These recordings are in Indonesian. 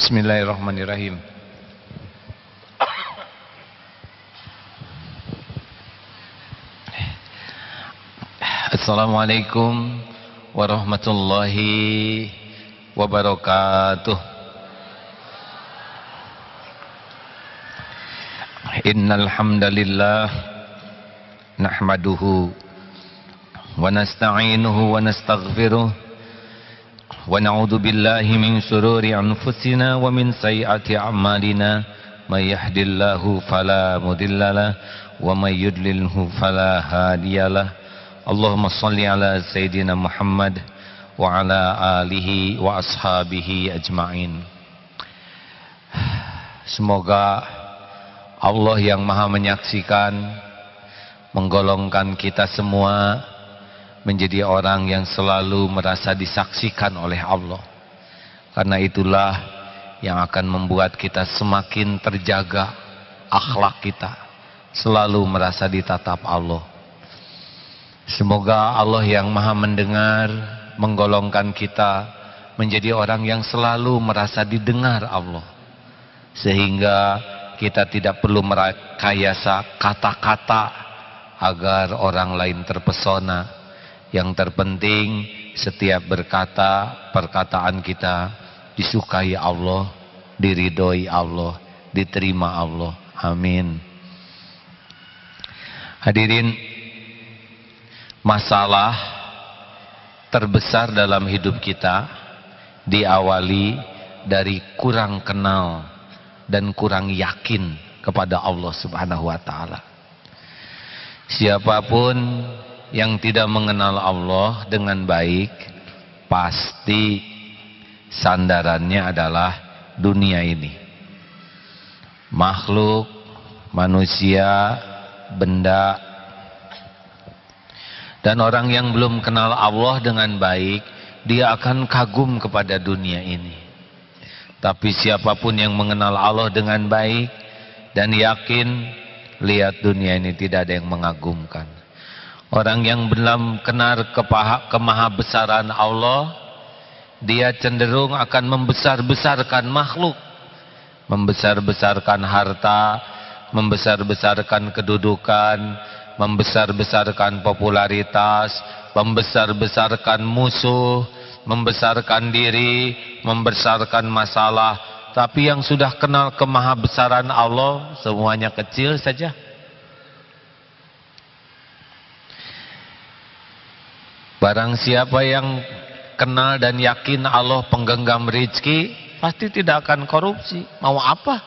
Bismillahirrahmanirrahim. Assalamualaikum warahmatullahi wabarakatuh. Innal hamdalillah nahmaduhu wa nasta'inuhu wa nastaghfiruh wa na'udzu billahi min shururi anfusina wa min sayyiati a'malina may yahdihillahu fala mudhillalah wa may yudlilhu fala hadiyalah. Allahumma shalli ala sayyidina Muhammad wa ala alihi wa ashabihi ajma'in. Semoga Allah yang maha menyaksikan menggolongkan kita semua menjadi orang yang selalu merasa disaksikan oleh Allah. Karena itulah yang akan membuat kita semakin terjaga akhlak kita, selalu merasa ditatap Allah. Semoga Allah yang maha mendengar menggolongkan kita menjadi orang yang selalu merasa didengar Allah, sehingga kita tidak perlu merekayasa kata-kata agar orang lain terpesona. Yang terpenting setiap perkataan kita disukai Allah, diridhoi Allah, diterima Allah. Amin. Hadirin, masalah terbesar dalam hidup kita diawali dari kurang kenal dan kurang yakin kepada Allah Subhanahu wa taala. Siapapun yang tidak mengenal Allah dengan baik, pasti sandarannya adalah dunia ini. Makhluk, manusia, benda. Dan orang yang belum kenal Allah dengan baik, dia akan kagum kepada dunia ini. Tapi siapapun yang mengenal Allah dengan baik dan yakin, lihat dunia ini tidak ada yang mengagumkan. Orang yang belum kenal kemahabesaran Allah, dia cenderung akan membesar-besarkan makhluk, membesar-besarkan harta, membesar-besarkan kedudukan, membesar-besarkan popularitas, membesar-besarkan musuh, membesarkan diri, membesarkan masalah. Tapi yang sudah kenal kemahabesaran Allah, semuanya kecil saja. Barang siapa yang kenal dan yakin Allah penggenggam rezeki, pasti tidak akan korupsi. Mau apa?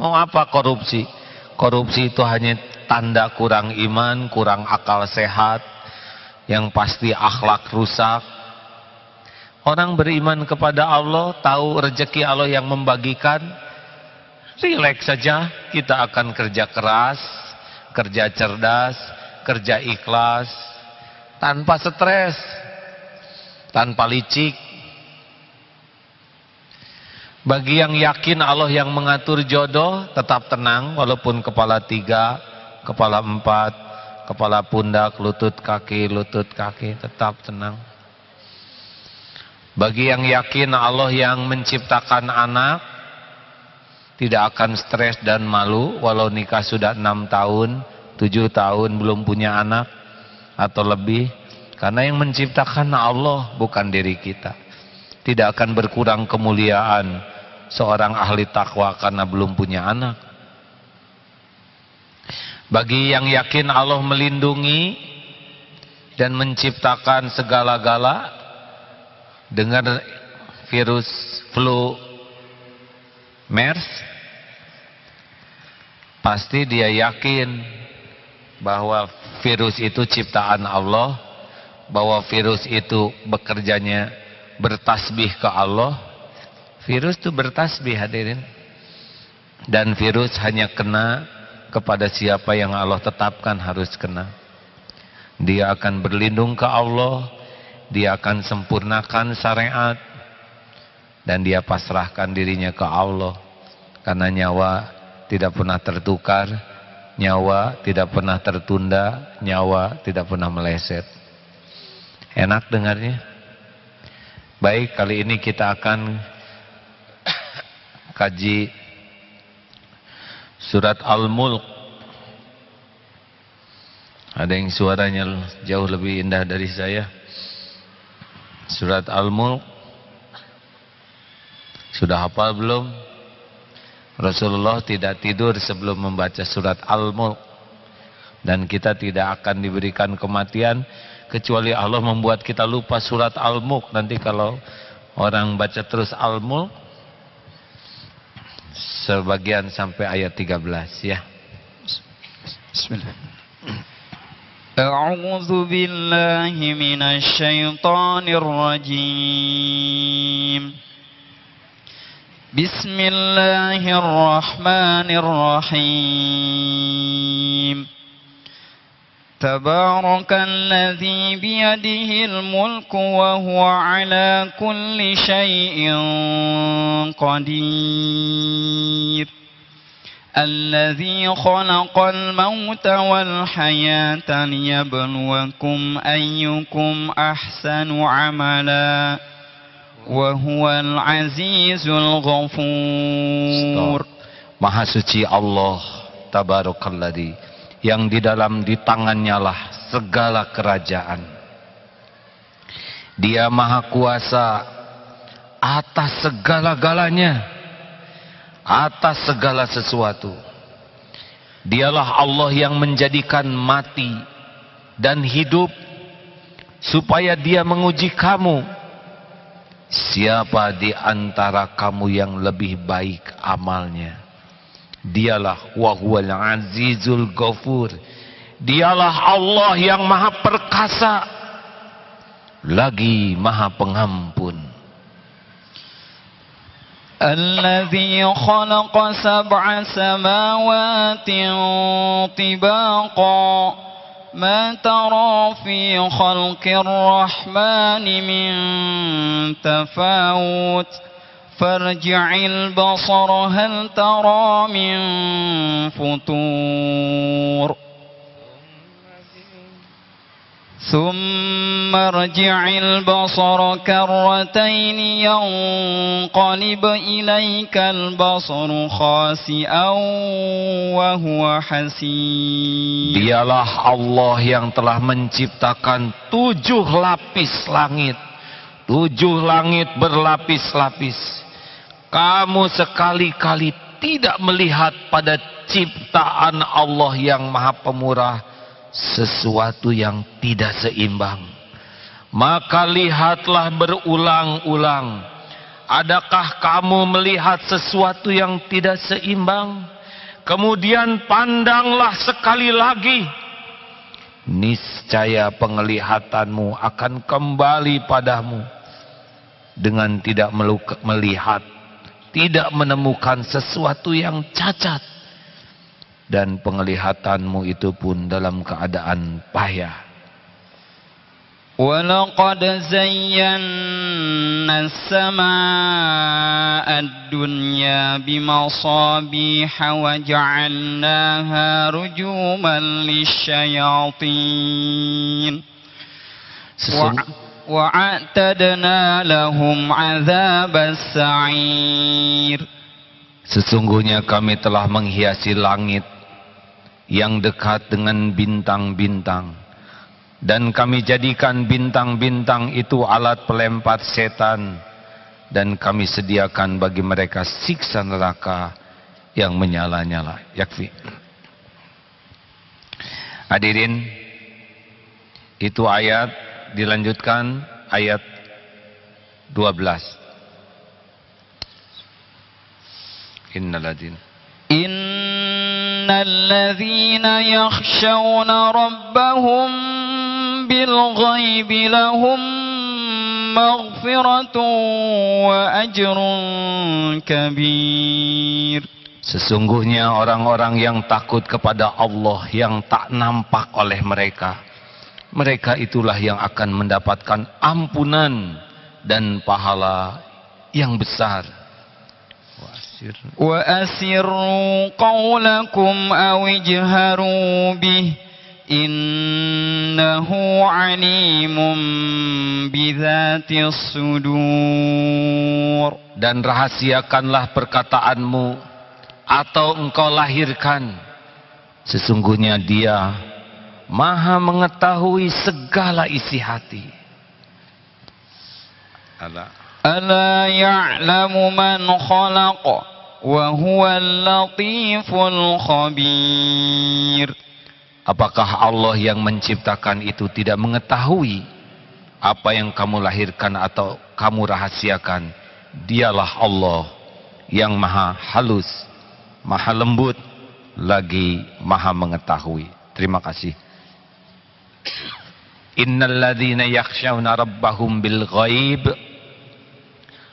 Mau apa korupsi? Korupsi itu hanya tanda kurang iman, kurang akal sehat, yang pasti akhlak rusak. Orang beriman kepada Allah, tahu rezeki Allah yang membagikan, rileks saja. Kita akan kerja keras, kerja cerdas, kerja ikhlas, tanpa stres, tanpa licik. Bagi yang yakin Allah yang mengatur jodoh, tetap tenang walaupun kepala 3, kepala 4, kepala pundak, lutut kaki, tetap tenang. Bagi yang yakin Allah yang menciptakan anak, tidak akan stres dan malu walau nikah sudah 6 tahun, 7 tahun belum punya anak atau lebih, karena yang menciptakan Allah bukan diri kita. Tidak akan berkurang kemuliaan seorang ahli takwa karena belum punya anak. Bagi yang yakin Allah melindungi dan menciptakan segala-gala, dengan virus flu MERS, pasti dia yakin bahwa virus itu ciptaan Allah, bahwa virus itu bekerjanya bertasbih ke Allah. Virus itu bertasbih, hadirin. Dan virus hanya kena kepada siapa yang Allah tetapkan harus kena. Dia akan berlindung ke Allah, dia akan sempurnakan syariat, dan dia pasrahkan dirinya ke Allah. Karena nyawa tidak pernah tertukar, nyawa tidak pernah tertunda, nyawa tidak pernah meleset. Enak dengarnya? Baik, kali ini kita akan kaji surat Al-Mulk. Ada yang suaranya jauh lebih indah dari saya. Surat Al-Mulk. Sudah hafal belum? Rasulullah tidak tidur sebelum membaca surat Al-Mulk. Dan kita tidak akan diberikan kematian kecuali Allah membuat kita lupa surat Al-Mulk. Nanti kalau orang baca terus Al-Mulk, sebagian sampai ayat 13 ya. Bismillah. A'udzu billahi minasy syaithanir rajim. Bismillahirrahmanirrahim. Tabarakalladzi biyadihil mulku wa huwa ala kulli syai'in qadir. Alladzi khalaqal mauta wal hayata liyabluwakum ayyukum ahsanu amala wa huwal azizul ghafur. Maha suci Allah tabarakalladzi, yang di tangannya lah segala kerajaan. Dia maha kuasa atas segala-galanya, atas segala sesuatu. Dialah Allah yang menjadikan mati dan hidup supaya Dia menguji kamu. Siapa di antara kamu yang lebih baik amalnya? Dialah Wahuwal Azizul Ghafur. Dialah Allah yang maha perkasa lagi maha pengampun. Alladzi khalaqa sab'a samawati tibaqa ma tara fi khalqir rahmani min tafawut farji'il basara hal tara min futur ثم ارجع البصر كرتين ينقلب إليك البصر خاسئا وهو حسير. Dialah Allah yang telah menciptakan 7 lapis langit. 7 langit berlapis-lapis. Kamu sekali-kali tidak melihat pada ciptaan Allah yang maha pemurah sesuatu yang tidak seimbang. Maka lihatlah berulang-ulang. Adakah kamu melihat sesuatu yang tidak seimbang? Kemudian pandanglah sekali lagi. Niscaya penglihatanmu akan kembali padamu dengan tidak melihat, tidak menemukan sesuatu yang cacat. Dan penglihatanmu itu pun dalam keadaan payah. وَلَقَدْ زَيَّنَّا السَّمَاءَ الدُّنْيَا بِمَصَابِيحَ وَجَعَلْنَاهَا رُجُومًا لِلشَّيَاطِينِ وَأَعْتَدْنَا لَهُمْ عَذَابَ السَّعِيرِ. Sesungguhnya kami telah menghiasi langit yang dekat dengan bintang-bintang, dan kami jadikan bintang-bintang itu alat pelempar setan, dan kami sediakan bagi mereka siksa neraka yang menyala-nyala. Yakfi. Hadirin, itu ayat. Dilanjutkan ayat 12. Innalladzina yakhshawna rabbahum bil ghaibi lahum maghfiratun wa ajrun kabir. Sesungguhnya orang-orang yang takut kepada Allah yang tak nampak oleh mereka, mereka itulah yang akan mendapatkan ampunan dan pahala yang besar. Wa asirru qawlakum aw ijharu bih innahu alimun bidzatis sudur. Dan rahasiakanlah perkataanmu atau engkau lahirkan, sesungguhnya Dia Maha mengetahui segala isi hati. Ala ya'lamu man khalaq wa huwal latiful khabir. Apakah Allah yang menciptakan itu tidak mengetahui apa yang kamu lahirkan atau kamu rahasiakan? Dialah Allah yang maha halus, maha lembut, lagi maha mengetahui. Terima kasih. Innal ladzina yakhshawna rabbahum bil ghaib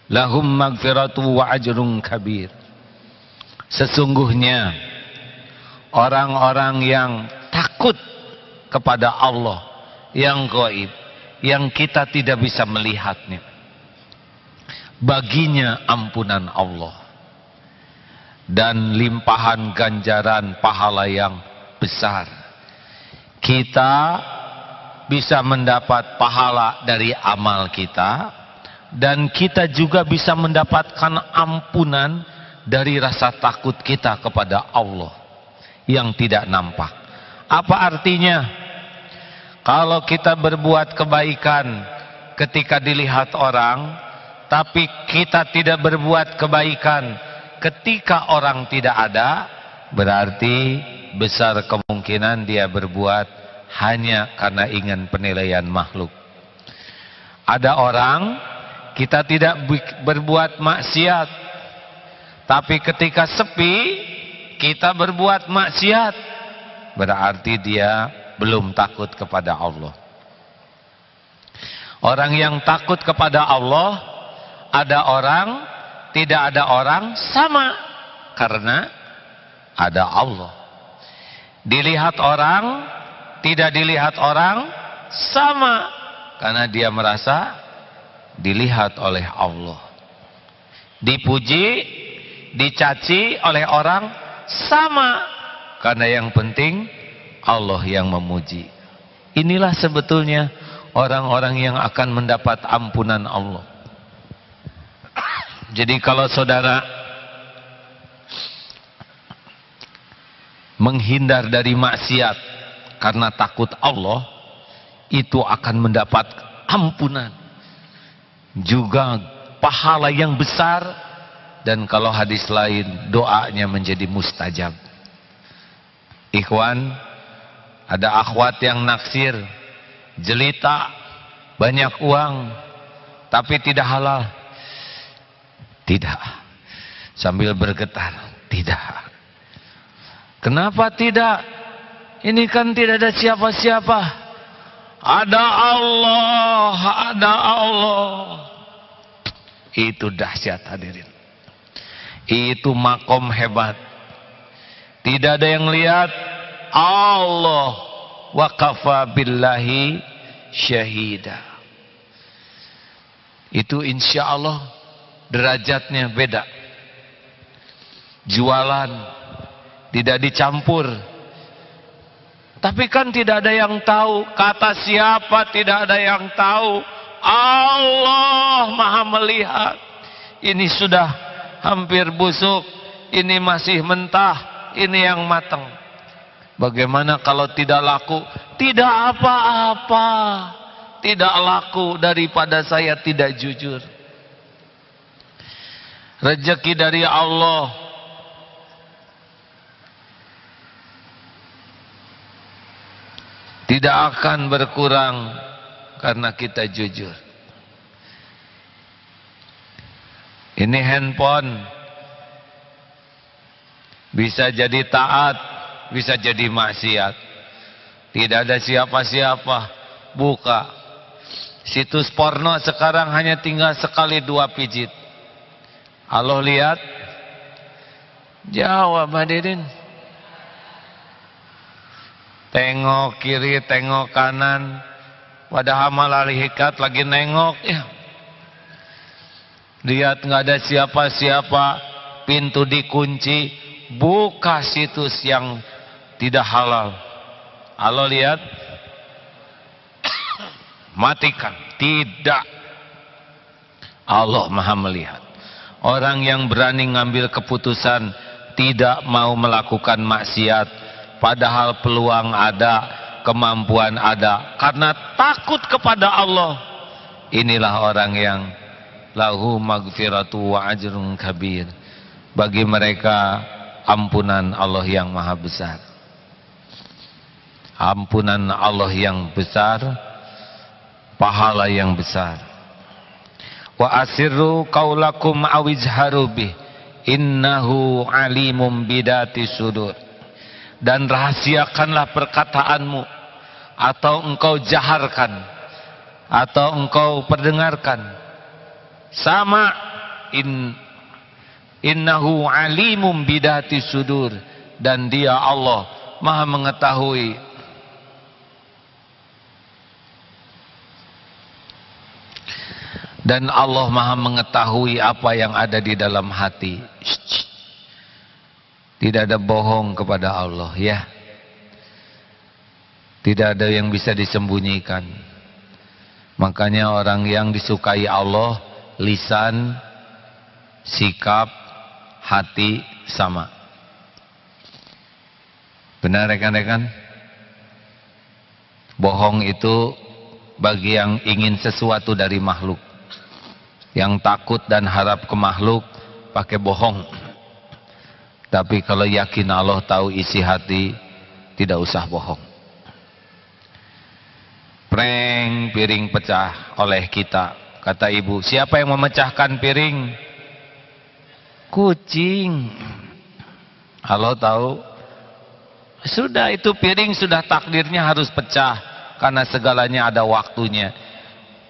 lahum maghfiratu wa ajrun kabir. Sesungguhnya orang-orang yang takut kepada Allah yang gaib, yang kita tidak bisa melihatnya, baginya ampunan Allah dan limpahan ganjaran pahala yang besar. Kita bisa mendapat pahala dari amal kita, dan kita juga bisa mendapatkan ampunan dari rasa takut kita kepada Allah yang tidak nampak. Apa artinya? Kalau kita berbuat kebaikan ketika dilihat orang, tapi kita tidak berbuat kebaikan ketika orang tidak ada, berarti besar kemungkinan dia berbuat hanya karena ingin penilaian makhluk. Ada orang, kita tidak berbuat maksiat, tapi ketika sepi kita berbuat maksiat, berarti dia belum takut kepada Allah. Orang yang takut kepada Allah, ada orang, tidak ada orang, sama, karena ada Allah. Dilihat orang, tidak dilihat orang, sama, karena dia merasa dilihat oleh Allah. Dipuji, dicaci oleh orang, sama, karena yang penting Allah yang memuji. Inilah sebetulnya orang-orang yang akan mendapat ampunan Allah. Jadi kalau saudara menghindar dari maksiat karena takut Allah, itu akan mendapat ampunan, juga pahala yang besar, dan kalau hadis lain doanya menjadi mustajab. Ikhwan, ada akhwat yang naksir, jelita, banyak uang, tapi tidak halal. Tidak. Sambil bergetar, tidak. Kenapa tidak? Ini kan tidak ada siapa-siapa. Ada Allah, ada Allah. Itu dahsyat hadirin. Itu makom hebat. Tidak ada yang lihat. Allah wa kafa billahi syahida. Itu insya Allah derajatnya beda. Jualan tidak dicampur. Tapi kan tidak ada yang tahu. Kata siapa tidak ada yang tahu. Allah maha melihat. Ini sudah hampir busuk. Ini masih mentah. Ini yang matang. Bagaimana kalau tidak laku? Tidak apa-apa. Tidak laku daripada saya tidak jujur. Rezeki dari Allah. Tidak akan berkurang karena kita jujur. Ini handphone bisa jadi taat, bisa jadi maksiat. Tidak ada siapa-siapa, buka. Situs porno sekarang hanya tinggal sekali 2 pijit. Allah lihat, jawab hadirin. Tengok kiri, tengok kanan. Padahal malaikat lagi nengok. Ya. Lihat nggak ada siapa-siapa. Pintu dikunci. Buka situs yang tidak halal. Allah lihat, matikan. Tidak. Allah Maha melihat. Orang yang berani ngambil keputusan tidak mau melakukan maksiat, padahal peluang ada, kemampuan ada, karena takut kepada Allah. Inilah orang yang lahu maghfiratu wa ajrun kabir. Bagi mereka ampunan Allah yang maha besar. Ampunan Allah yang besar, pahala yang besar. Wa asirru qaulakum awizharu bih innahu alimum bidati sudur. Dan rahasiakanlah perkataanmu, atau engkau jaharkan, atau engkau perdengarkan, sama, innahu alimum bidati sudur. Dan dia Allah maha mengetahui dan Allah maha mengetahui apa yang ada di dalam hati. Tidak ada bohong kepada Allah, ya. Tidak ada yang bisa disembunyikan. Makanya orang yang disukai Allah, lisan, sikap, hati sama. Benar rekan-rekan? Bohong itu bagi yang ingin sesuatu dari makhluk. Yang takut dan harap ke makhluk pakai bohong. Tapi kalau yakin Allah tahu isi hati, tidak usah bohong. Prank piring pecah oleh kita. Kata ibu, siapa yang memecahkan piring? Kucing. Allah tahu. Sudah, itu piring sudah takdirnya harus pecah. Karena segalanya ada waktunya.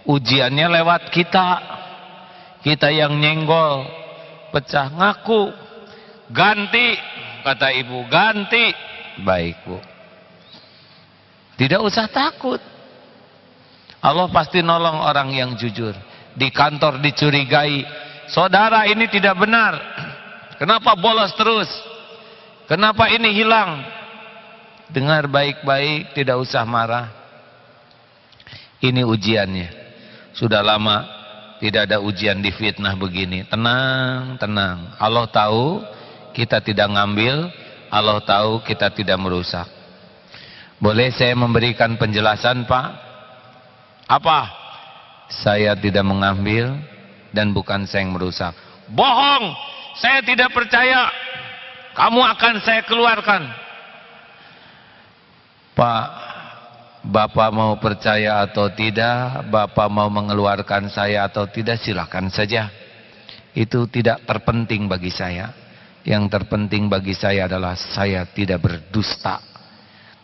Ujiannya lewat kita. Kita yang nyenggol, pecah, ngaku, ganti, kata ibu, ganti. Baik bu, tidak usah takut. Allah pasti nolong orang yang jujur. Di kantor dicurigai, saudara ini tidak benar, kenapa bolos terus, kenapa ini hilang. Dengar baik-baik, tidak usah marah. Ini ujiannya. Sudah lama tidak ada ujian difitnah begini. Tenang, tenang. Allah tahu kita tidak ngambil, Allah tahu kita tidak merusak. Boleh saya memberikan penjelasan, Pak? Apa? Saya tidak mengambil dan bukan saya yang merusak. Bohong! Saya tidak percaya. Kamu akan saya keluarkan. Pak, Bapak mau percaya atau tidak, Bapak mau mengeluarkan saya atau tidak, silakan saja. Itu tidak terpenting bagi saya. Yang terpenting bagi saya adalah saya tidak berdusta.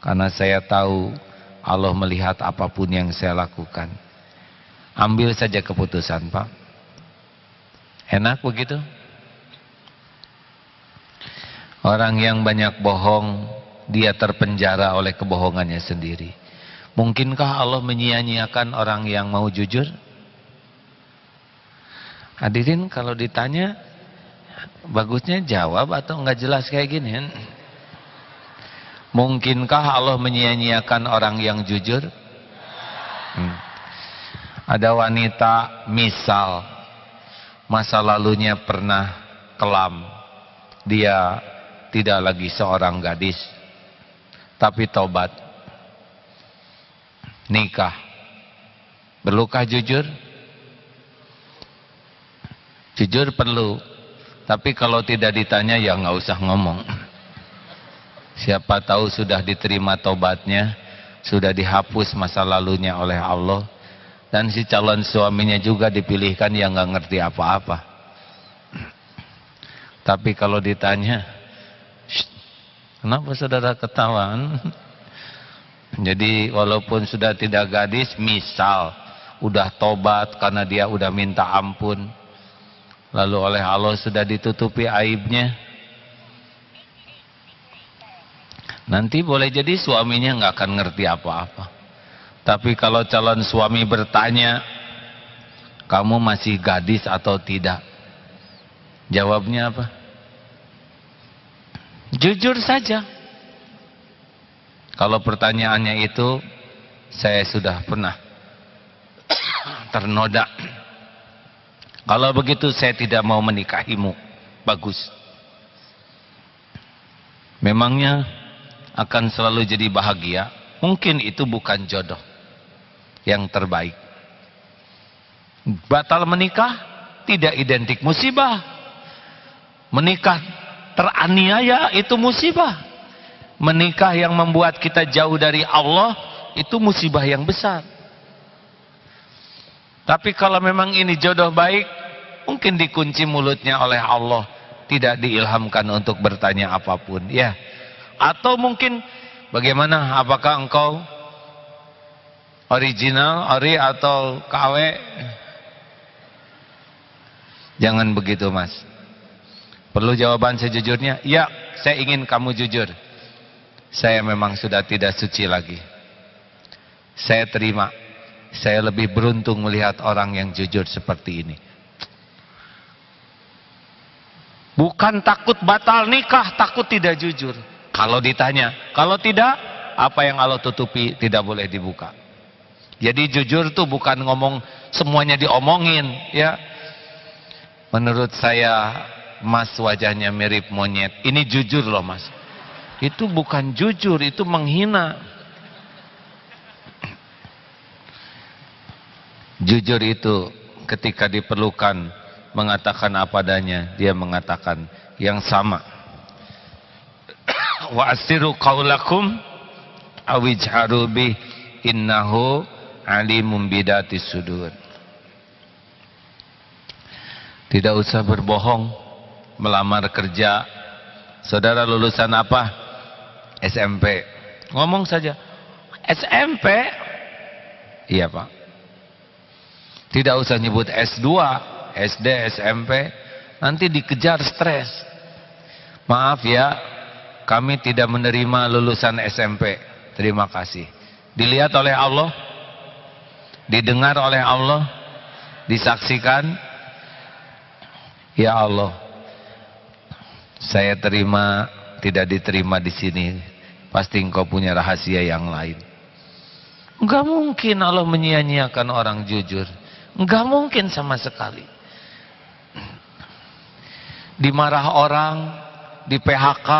Karena saya tahu Allah melihat apapun yang saya lakukan. Ambil saja keputusan, Pak. Enak begitu? Orang yang banyak bohong, dia terpenjara oleh kebohongannya sendiri. Mungkinkah Allah menyia-nyiakan orang yang mau jujur? Hadirin, kalau ditanya, bagusnya jawab atau enggak jelas kayak gini? Mungkinkah Allah menyia-nyiakan orang yang jujur? Ada wanita, misal, masa lalunya pernah kelam. Dia tidak lagi seorang gadis, tapi tobat. Nikah. Perlukah jujur? Jujur perlu. Tapi kalau tidak ditanya ya nggak usah ngomong. Siapa tahu sudah diterima tobatnya, sudah dihapus masa lalunya oleh Allah, dan si calon suaminya juga dipilihkan yang nggak ngerti apa-apa. Tapi kalau ditanya, kenapa saudara ketawa? Jadi walaupun sudah tidak gadis, misal udah tobat karena dia udah minta ampun, lalu oleh Allah sudah ditutupi aibnya, nanti boleh jadi suaminya nggak akan ngerti apa-apa. Tapi kalau calon suami bertanya, kamu masih gadis atau tidak? Jawabnya apa? Jujur saja. Kalau pertanyaannya itu, saya sudah pernah ternoda. Kalau begitu saya tidak mau menikahimu. Bagus. Memangnya akan selalu jadi bahagia? Mungkin itu bukan jodoh yang terbaik. Batal menikah tidak identik musibah. Menikah teraniaya itu musibah. Menikah yang membuat kita jauh dari Allah itu musibah yang besar. Tapi kalau memang ini jodoh baik, mungkin dikunci mulutnya oleh Allah, tidak diilhamkan untuk bertanya apapun, ya. Atau mungkin bagaimana? Apakah engkau original, ori atau KW? Jangan begitu, Mas. Perlu jawaban sejujurnya? Ya, saya ingin kamu jujur. Saya memang sudah tidak suci lagi. Saya terima. Saya lebih beruntung melihat orang yang jujur seperti ini. Bukan takut batal nikah, takut tidak jujur. Kalau ditanya, kalau tidak, apa yang Allah tutupi tidak boleh dibuka. Jadi jujur tuh bukan ngomong semuanya diomongin, ya. Menurut saya, Mas wajahnya mirip monyet. Ini jujur loh, Mas. Itu bukan jujur, itu menghina. Jujur itu ketika diperlukan mengatakan apa adanya, dia mengatakan yang sama. Wa asiru qaulakum awijharu bi innahu alimum bidatis sudur. Tidak usah berbohong. Melamar kerja, saudara lulusan apa? SMP. Ngomong saja SMP. Iya, Pak. Tidak usah nyebut S2, SD, SMP, nanti dikejar stres. Maaf ya, kami tidak menerima lulusan SMP. Terima kasih. Dilihat oleh Allah, didengar oleh Allah, disaksikan. Ya Allah, saya terima, tidak diterima di sini. Pasti engkau punya rahasia yang lain. Enggak mungkin Allah menyia-nyiakan orang jujur. Enggak mungkin sama sekali. Dimarah orang, di PHK,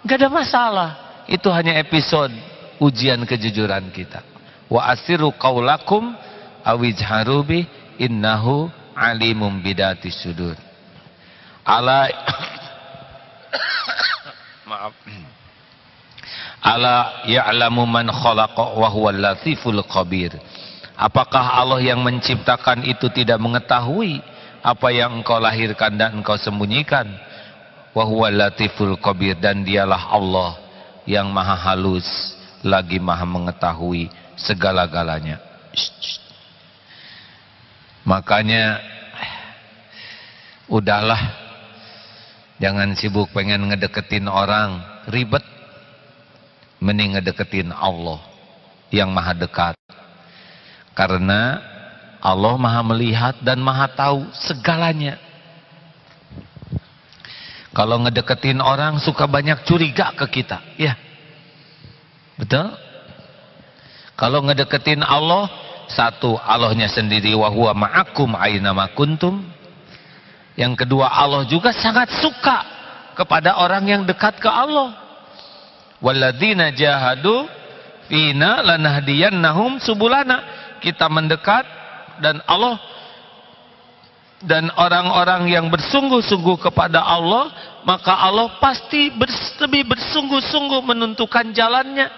enggak ada masalah. Itu hanya episode ujian kejujuran kita. Wa asiru qaulakum awijharu bi innahu alimum bidatis sudur. Ala maaf. Ala ya'lamu man khalaqa wa huwal latiful khabir. Apakah Allah yang menciptakan itu tidak mengetahui apa yang engkau lahirkan dan engkau sembunyikan? Wa huwal latiful khabir, dan dialah Allah yang maha halus lagi maha mengetahui segala-galanya. Makanya udahlah, jangan sibuk pengen ngedeketin orang, ribet. Mending ngedeketin Allah yang maha dekat. Karena Allah maha melihat dan maha tahu segalanya. Kalau ngedeketin orang suka banyak curiga ke kita, ya. Betul? Kalau ngedeketin Allah, satu, Allahnya sendiri wa huwa ma'akum aina ma kuntum. Yang kedua, Allah juga sangat suka kepada orang yang dekat ke Allah. Walladzina jahadu fina lanahdiyannahum subulana. Kita mendekat dan Allah dan orang-orang yang bersungguh-sungguh kepada Allah, maka Allah pasti lebih bersungguh-sungguh menentukan jalannya.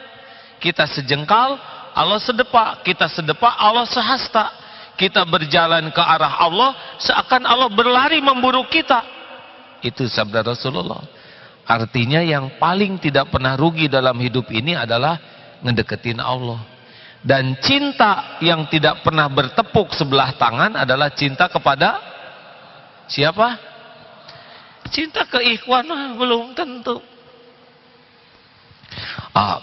Kita sejengkal, Allah sedepak. Kita sedepak, Allah sehasta. Kita berjalan ke arah Allah, seakan Allah berlari memburu kita. Itu sabda Rasulullah. Artinya yang paling tidak pernah rugi dalam hidup ini adalah ngedeketin Allah. Dan cinta yang tidak pernah bertepuk sebelah tangan adalah cinta kepada siapa? Cinta ke ikhwan belum tentu.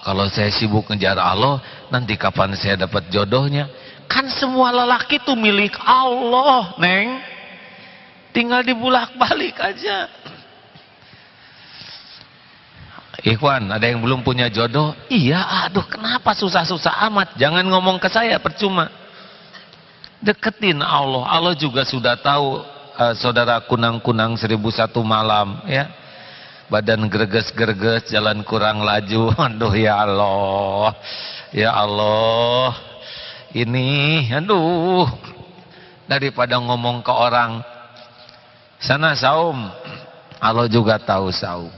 Kalau saya sibuk ngejar Allah, nanti kapan saya dapat jodohnya? Kan semua lelaki itu milik Allah, Neng. Tinggal dibulak-balik aja. Ikhwan, ada yang belum punya jodoh? Iya, aduh kenapa susah-susah amat? Jangan ngomong ke saya, percuma. Deketin Allah. Allah juga sudah tahu, saudara kunang-kunang 1001 malam, ya. Badan greges-greges, jalan kurang laju. Aduh ya Allah. Ya Allah. Ini, aduh. Daripada ngomong ke orang, sana saum. Allah juga tahu saum.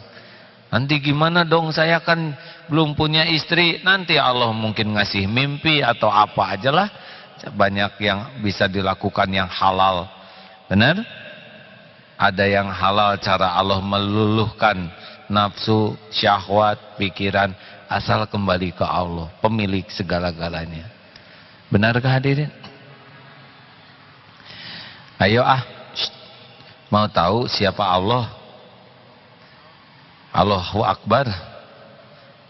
Nanti gimana dong, saya kan belum punya istri. Nanti Allah mungkin ngasih mimpi atau apa aja lah. Banyak yang bisa dilakukan yang halal. Benar? Ada yang halal, cara Allah meluluhkan nafsu, syahwat, pikiran. Asal kembali ke Allah, pemilik segala-galanya. Benarkah hadirin? Ayo mau tahu siapa Allah? Allahu Akbar.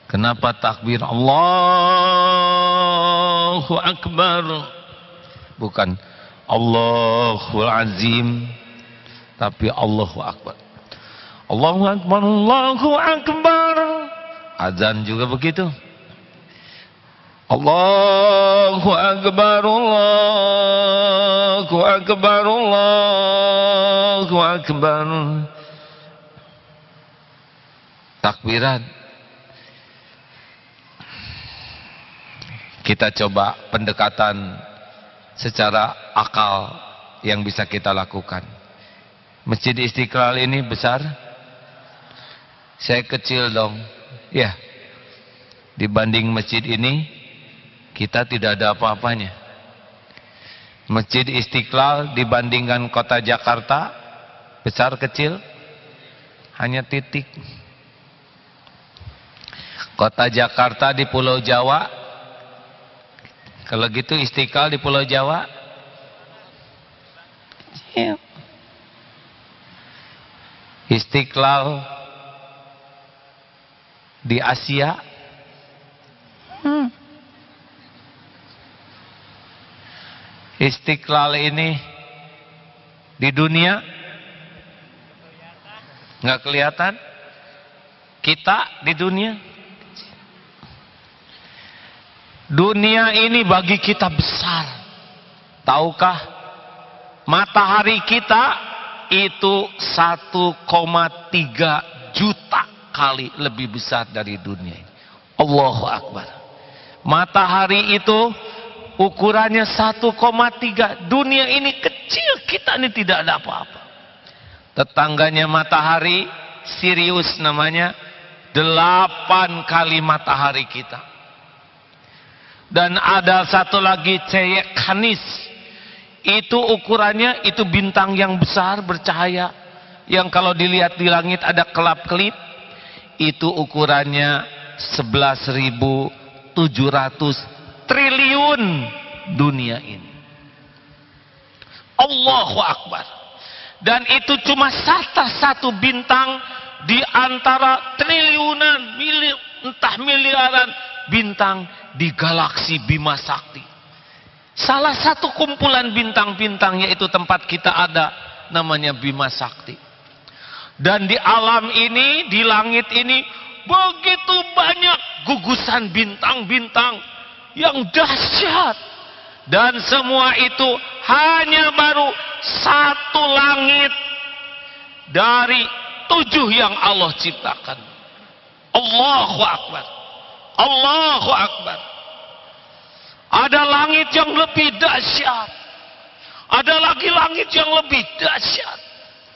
Kenapa takbir Allahu Akbar? Bukan Allahul Azim, tapi Allahu Akbar. Allahu Akbar, Allahu Akbar. Azan juga begitu. Allahu Akbar, Allahu Akbar, Allahu Akbar. Takbiran. Kita coba pendekatan secara akal yang bisa kita lakukan. Masjid Istiqlal ini besar, saya kecil dong. Ya, dibanding masjid ini kita tidak ada apa-apanya. Masjid Istiqlal dibandingkan kota Jakarta, besar kecil hanya titik. Kota Jakarta di Pulau Jawa, kalau gitu Istiqlal di Pulau Jawa, ya. Istiqlal di Asia, Istiqlal ini di dunia nggak kelihatan. Kita di dunia, dunia ini bagi kita besar. Tahukah matahari kita itu 1,3 juta kali lebih besar dari dunia ini. Allahu Akbar. Matahari itu ukurannya 1,3. Dunia ini kecil, kita ini tidak ada apa-apa. Tetangganya matahari, Sirius namanya, 8 kali matahari kita. Dan ada satu lagi Ceyek Canis, itu ukurannya itu bintang yang besar bercahaya, yang kalau dilihat di langit ada kelap-kelip. Itu ukurannya 11.700 triliun dunia ini. Allahu Akbar. Dan itu cuma satu bintang di antara triliunan, entah miliaran bintang di galaksi Bima Sakti. Salah satu kumpulan bintang-bintangnya itu tempat kita ada, namanya Bima Sakti. Dan di alam ini, di langit ini, begitu banyak gugusan bintang-bintang yang dahsyat. Dan semua itu hanya baru satu langit dari 7 yang Allah ciptakan. Allahu Akbar. Allahu Akbar. Ada langit yang lebih dahsyat. Ada lagi langit yang lebih dahsyat.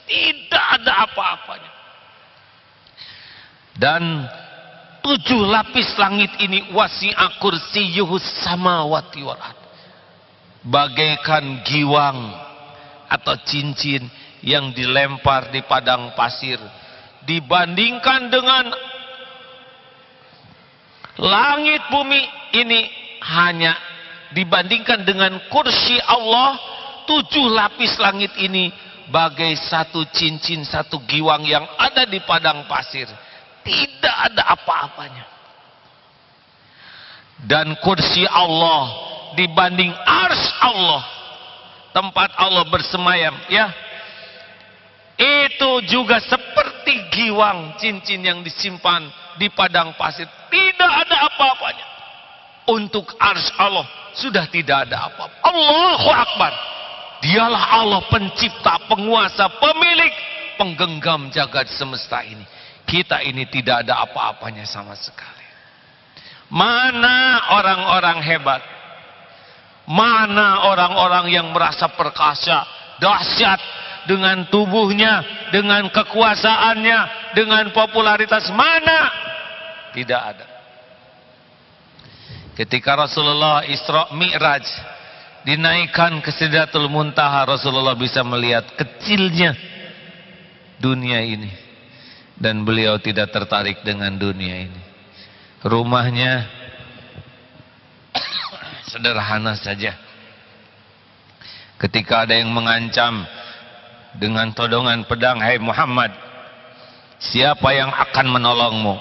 Tidak ada apa-apanya. Dan 7 lapis langit ini wasi'a kursiyyuhus samawati wal ardh. Bagaikan giwang atau cincin yang dilempar di padang pasir, dibandingkan dengan langit bumi ini, hanya dibandingkan dengan kursi Allah, 7 lapis langit ini bagai satu cincin, satu giwang yang ada di padang pasir. Tidak ada apa-apanya. Dan kursi Allah dibanding ars Allah, tempat Allah bersemayam, ya, itu juga seperti seperti giwang cincin yang disimpan di padang pasir. Tidak ada apa-apanya. Untuk arsy Allah sudah tidak ada apa-apa. Allahu Akbar. Dialah Allah pencipta, penguasa, pemilik, penggenggam jagat semesta ini. Kita ini tidak ada apa-apanya sama sekali. Mana orang-orang hebat? Mana orang-orang yang merasa perkasa, dahsyat dengan tubuhnya, dengan kekuasaannya, dengan popularitas? Mana? Tidak ada. Ketika Rasulullah Isra Mi'raj dinaikkan ke Sidratul Muntaha, Rasulullah bisa melihat kecilnya dunia ini, dan beliau tidak tertarik dengan dunia ini. Rumahnya sederhana saja. Ketika ada yang mengancam dengan todongan pedang, "Hai Muhammad, siapa yang akan menolongmu?"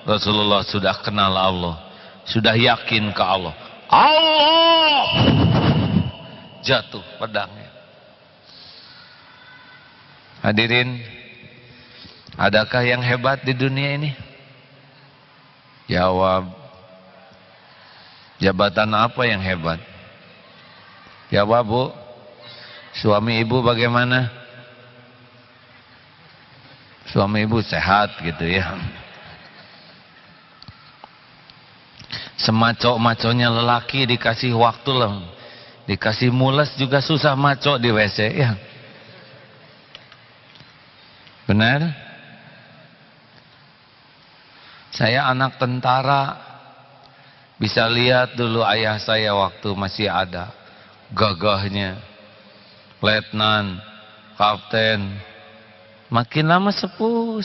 Rasulullah sudah kenal Allah, sudah yakin ke Allah. Allah! Jatuh pedangnya. Hadirin, adakah yang hebat di dunia ini? Jawab. Jabatan apa yang hebat? Jawab, Bu. Suami ibu bagaimana? Suami ibu sehat gitu ya. Semaco-maconya lelaki dikasih waktu lah. Dikasih mules juga susah maco di WC ya. Benar? Saya anak tentara, bisa lihat dulu ayah saya waktu masih ada, gagahnya, letnan, kapten, makin lama sepuh.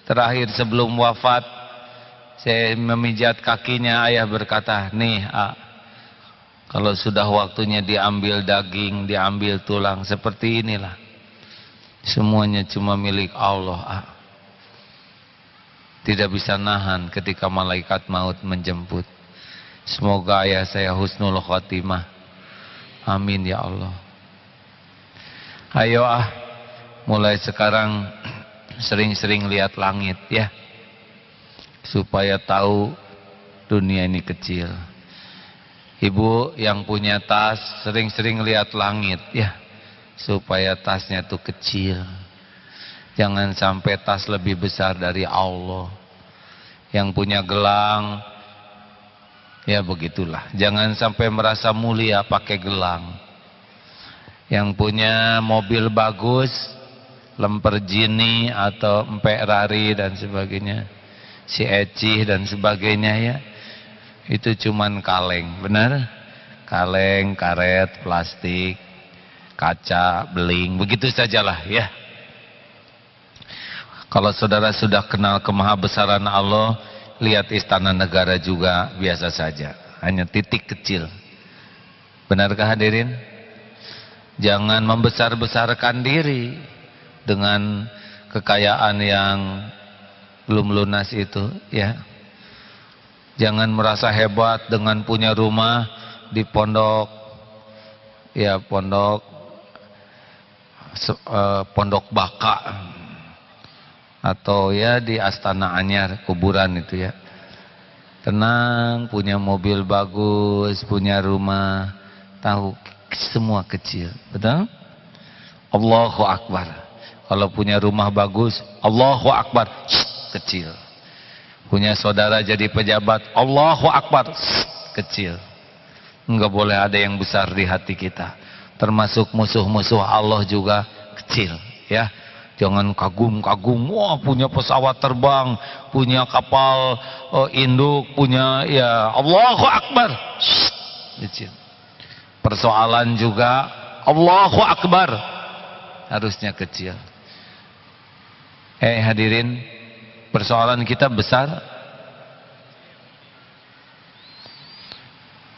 Terakhir sebelum wafat, saya memijat kakinya, ayah berkata, "Nih, kalau sudah waktunya diambil daging, diambil tulang, seperti inilah. Semuanya cuma milik Allah. Tidak bisa nahan ketika malaikat maut menjemput." Semoga ayah saya husnul khotimah. Amin ya Allah. Ayo mulai sekarang sering-sering lihat langit ya, supaya tahu dunia ini kecil. Ibu yang punya tas, sering-sering lihat langit ya, supaya tasnya tuh kecil. Jangan sampai tas lebih besar dari Allah. Yang punya gelang, ya begitulah. Jangan sampai merasa mulia pakai gelang. Yang punya mobil bagus, Lamborghini atau Ferrari dan sebagainya, si Eci dan sebagainya ya, itu cuman kaleng, benar? Kaleng, karet, plastik, kaca, beling, begitu sajalah ya. Kalau saudara sudah kenal kemahabesaran Allah, lihat istana negara juga biasa saja, hanya titik kecil. Benarkah hadirin? Jangan membesar-besarkan diri dengan kekayaan yang belum lunas itu ya. Jangan merasa hebat dengan punya rumah di pondok, ya pondok Baka, atau ya di Astana Anyar, kuburan itu ya. Tenang, punya mobil bagus, punya rumah, tahu semua kecil, betul? Allahu Akbar. Kalau punya rumah bagus, Allahu Akbar, kecil. Punya saudara jadi pejabat, Allahu Akbar, kecil. Enggak boleh ada yang besar di hati kita. Termasuk musuh-musuh Allah juga kecil ya. Jangan kagum-kagum, wah punya pesawat terbang, punya kapal induk, punya ya, Allahu Akbar, kecil. Persoalan juga Allahu Akbar, harusnya kecil. Hadirin, persoalan kita besar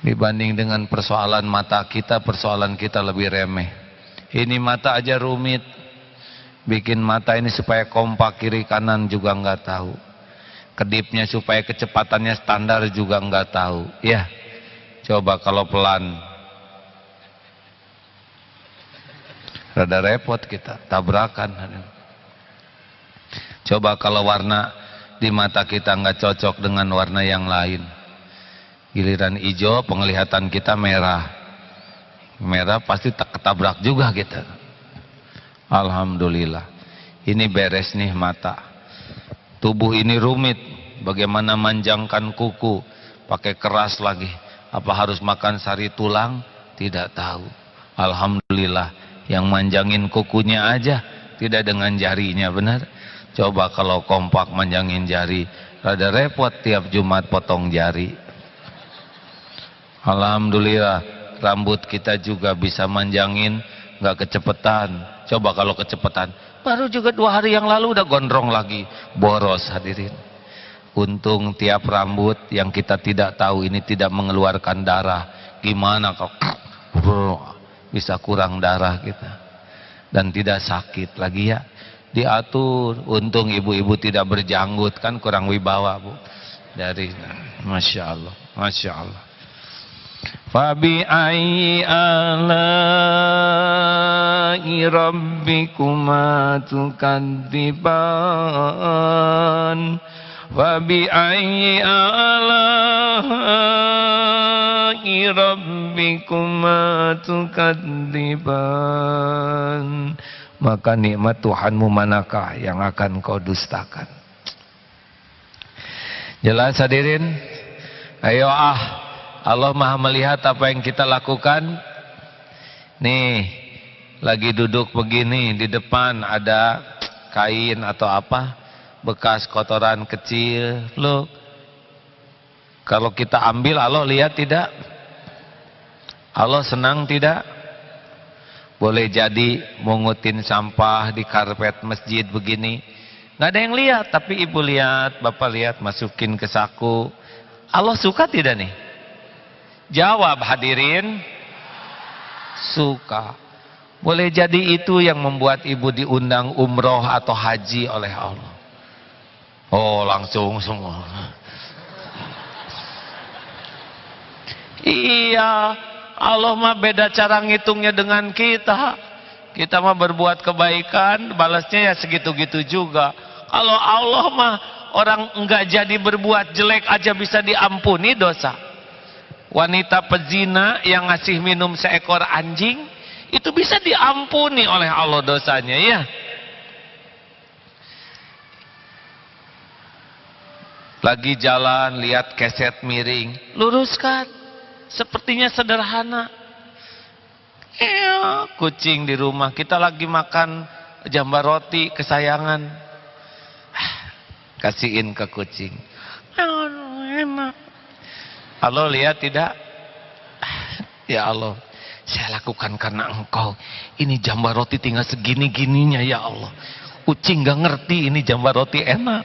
dibanding dengan persoalan mata kita. Persoalan kita lebih remeh. Ini mata aja rumit, bikin mata ini supaya kompak kiri kanan juga nggak tahu. Kedipnya supaya kecepatannya standar juga nggak tahu. Ya, coba kalau pelan, rada repot kita, tabrakan. Coba kalau warna di mata kita nggak cocok dengan warna yang lain, giliran hijau penglihatan kita merah, pasti ketabrak juga kita. Alhamdulillah, ini beres nih mata. Tubuh ini rumit, bagaimana manjangkan kuku, pakai keras lagi. Apa harus makan sari tulang? Tidak tahu. Alhamdulillah, yang manjangin kukunya aja, tidak dengan jarinya, benar. Coba kalau kompak manjangin jari, rada repot tiap Jumat potong jari. Alhamdulillah, rambut kita juga bisa manjangin, nggak kecepetan. Coba kalau kecepetan, baru juga 2 hari yang lalu udah gondrong lagi, boros hadirin. Untung tiap rambut yang kita tidak tahu ini tidak mengeluarkan darah. Gimana kalau bisa kurang darah kita dan tidak sakit lagi ya. Diatur. Untung ibu-ibu tidak berjanggut, kan kurang wibawa bu. Dari Masya Allah, Masya Allah. Fabi ayyi ala'i rabbikuma tukadziban. Fabi ayyi ala'i rabbikuma tukadziban. Maka nikmat Tuhanmu manakah yang akan kau dustakan? Jelas hadirin? Ayo Allah Maha melihat apa yang kita lakukan. Nih, lagi duduk begini, di depan ada kain atau apa, bekas kotoran kecil. Loh, kalau kita ambil, Allah lihat tidak? Allah senang tidak? Boleh jadi mungutin sampah di karpet masjid begini, nggak ada yang lihat, tapi ibu lihat, bapak lihat, masukin ke saku. Allah suka tidak nih? Jawab hadirin, suka. Boleh jadi itu yang membuat ibu diundang umroh atau haji oleh Allah. Oh, langsung semua. Iya, Allah mah beda cara ngitungnya dengan kita. Kita mah berbuat kebaikan, balasnya ya segitu-gitu juga. Kalau Allah mah orang enggak jadi berbuat jelek aja bisa diampuni dosa. Wanita pezina yang ngasih minum seekor anjing, itu bisa diampuni oleh Allah dosanya ya. Lagi jalan, lihat keset miring, luruskan. Sepertinya sederhana. Kucing di rumah, kita lagi makan jambar roti kesayangan, kasihin ke kucing. Enak. Allah lihat tidak? Ya Allah, saya lakukan karena Engkau. Ini jambar roti tinggal segini-gininya ya Allah. Kucing gak ngerti ini jambar roti enak,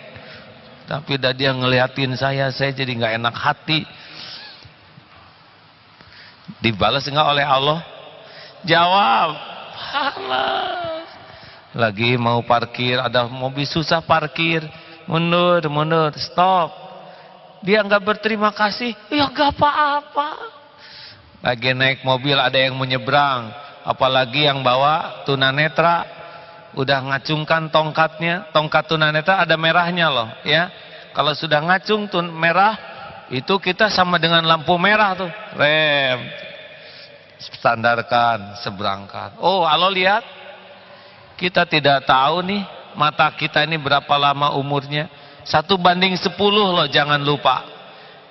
tapi dah dia ngeliatin saya jadi gak enak hati. Dibalas enggak oleh Allah? Jawab, halas. Lagi mau parkir, ada mobil susah parkir, mundur, stop. Dia enggak berterima kasih, ya enggak apa-apa. Lagi naik mobil ada yang mau nyebrang, apalagi yang bawa tunanetra, udah ngacungkan tongkatnya, tongkat tunanetra ada merahnya loh, ya. Kalau sudah ngacung merah, itu kita sama dengan lampu merah tuh, rem, standarkan, seberangkan. Oh, Allah lihat, kita tidak tahu nih mata kita ini berapa lama umurnya. 1:10 loh, jangan lupa.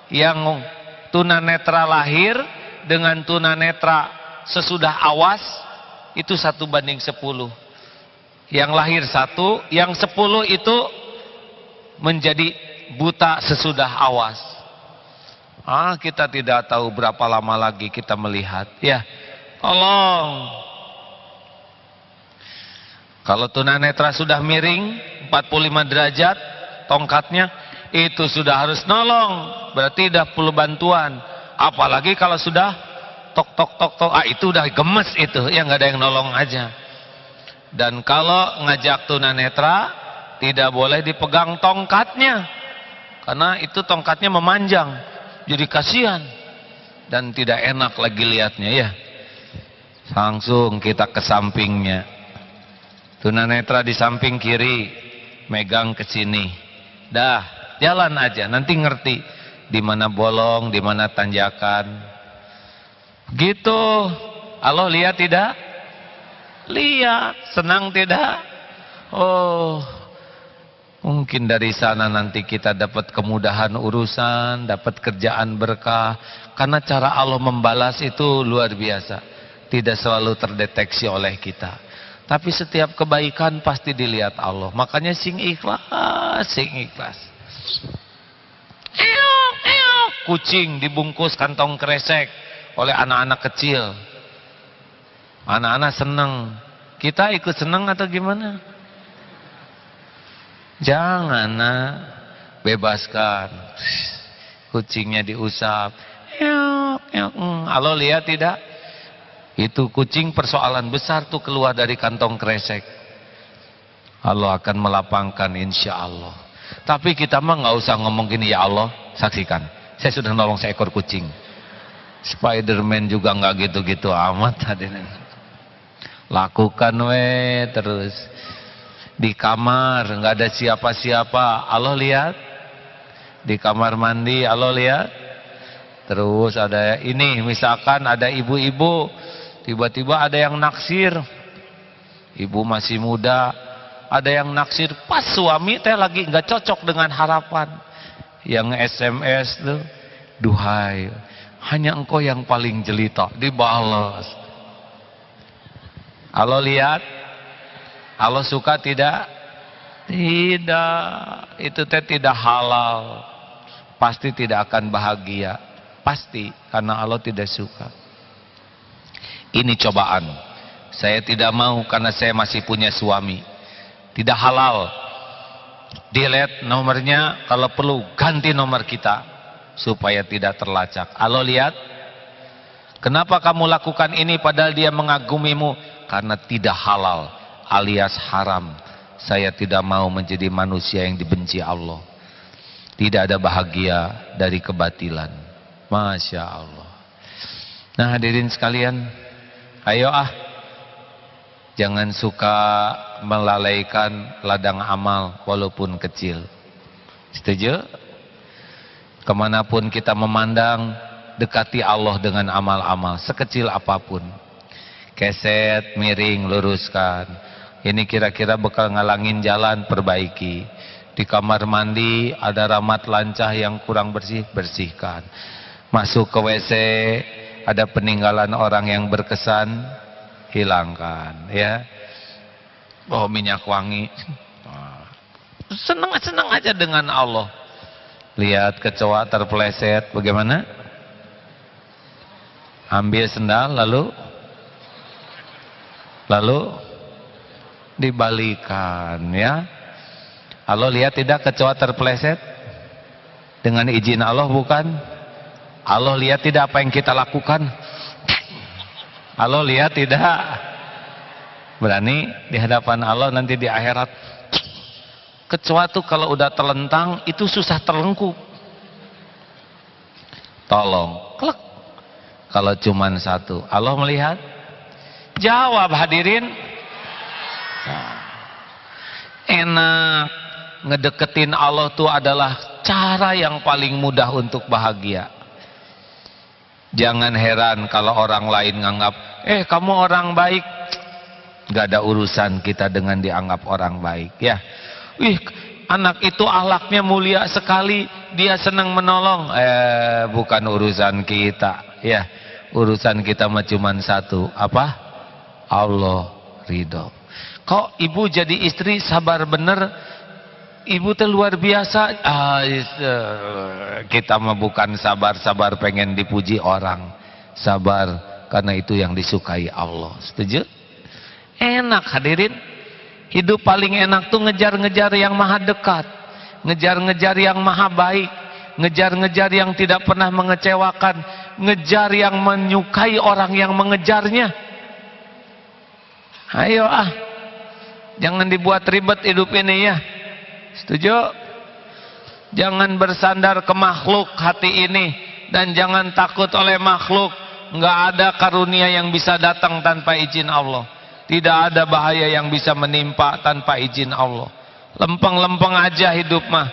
Yang tunanetra lahir dengan tunanetra sesudah awas itu 1:10. Yang lahir 1, yang 10 itu menjadi buta sesudah awas. Kita tidak tahu berapa lama lagi kita melihat. Ya, tolong. Kalau tunanetra sudah miring 45 derajat tongkatnya, itu sudah harus nolong. Berarti sudah perlu bantuan. Apalagi kalau sudah tok, itu udah gemes itu, ya nggak ada yang nolong aja. Dan kalau ngajak tunanetra, tidak boleh dipegang tongkatnya, karena itu tongkatnya memanjang. Jadi kasihan dan tidak enak lagi lihatnya ya. Langsung kita ke sampingnya. Tunanetra di samping kiri, megang ke sini. Dah, jalan aja, nanti ngerti di mana bolong, di mana tanjakan. Gitu. Allah lihat tidak? Lihat. Senang tidak? Oh, mungkin dari sana nanti kita dapat kemudahan urusan, dapat kerjaan berkah. Karena cara Allah membalas itu luar biasa. Tidak selalu terdeteksi oleh kita. Tapi setiap kebaikan pasti dilihat Allah. Makanya sing ikhlas, sing ikhlas. Kucing dibungkus kantong kresek oleh anak-anak kecil. Anak-anak senang. Kita ikut senang atau gimana? Jangan, nak. Bebaskan. Kucingnya diusap. Allah lihat tidak? Itu kucing persoalan besar tuh keluar dari kantong kresek. Allah akan melapangkan insya Allah. Tapi kita mah nggak usah ngomong gini, ya Allah, saksikan. Saya sudah nolong seekor kucing. Spiderman juga nggak gitu-gitu amat hadirin. Lakukan terus. Di kamar nggak ada siapa-siapa, Allah lihat. Di kamar mandi Allah lihat. Terus ada ini, misalkan ada ibu-ibu, tiba-tiba ada yang naksir. Ibu masih muda, ada yang naksir pas suami teh lagi nggak cocok dengan harapan. Yang SMS tuh, duhai, hanya engkau yang paling jelita, dibalas. Allah lihat, Allah suka tidak? Tidak, itu teh tidak halal. Pasti tidak akan bahagia. Pasti, karena Allah tidak suka. Ini cobaan. Saya tidak mau karena saya masih punya suami. Tidak halal. Delete nomornya, kalau perlu ganti nomor kita supaya tidak terlacak. Allah lihat. Kenapa kamu lakukan ini padahal dia mengagumimu? Karena tidak halal alias haram. Saya tidak mau menjadi manusia yang dibenci Allah. Tidak ada bahagia dari kebatilan. Masya Allah. Nah hadirin sekalian, ayo jangan suka melalaikan ladang amal walaupun kecil. Setuju? Kemanapun kita memandang, dekati Allah dengan amal-amal sekecil apapun. Keset, miring, luruskan. Ini kira-kira bakal ngalangin jalan, perbaiki. Di kamar mandi ada ramat lancah yang kurang bersih, bersihkan. Masuk ke WC ada peninggalan orang yang berkesan, hilangkan, ya. Oh, minyak wangi. Senang aja dengan Allah. Lihat kecoa terpeleset, bagaimana? Ambil sendal lalu dibalikan, ya. Allah lihat tidak kecoa terpeleset? Dengan izin Allah bukan? Allah lihat tidak apa yang kita lakukan? Allah lihat tidak? Berani di hadapan Allah nanti di akhirat. Kecoa tuh kalau udah terlentang itu susah terlengkup. Tolong, klek. Kalau cuman satu, Allah melihat? Jawab hadirin. Enak. Ngedeketin Allah tuh adalah cara yang paling mudah untuk bahagia. Jangan heran kalau orang lain nganggap, kamu orang baik. Gak ada urusan kita dengan dianggap orang baik, ya. Anak itu akhlaknya mulia sekali, dia senang menolong. Bukan urusan kita, ya. Urusan kita mah cuman satu, apa? Allah ridho. Kok ibu jadi istri sabar bener? Ibu teh luar biasa. Kita mah bukan sabar pengen dipuji orang. Sabar karena itu yang disukai Allah. Setuju? Enak hadirin. Hidup paling enak tuh ngejar-ngejar yang maha dekat. Ngejar-ngejar yang maha baik. Ngejar-ngejar yang tidak pernah mengecewakan. Ngejar yang menyukai orang yang mengejarnya. Ayo jangan dibuat ribet hidup ini, ya. Setuju? Jangan bersandar ke makhluk hati ini. Dan jangan takut oleh makhluk. Nggak ada karunia yang bisa datang tanpa izin Allah. Tidak ada bahaya yang bisa menimpa tanpa izin Allah. Lempeng-lempeng aja hidup mah.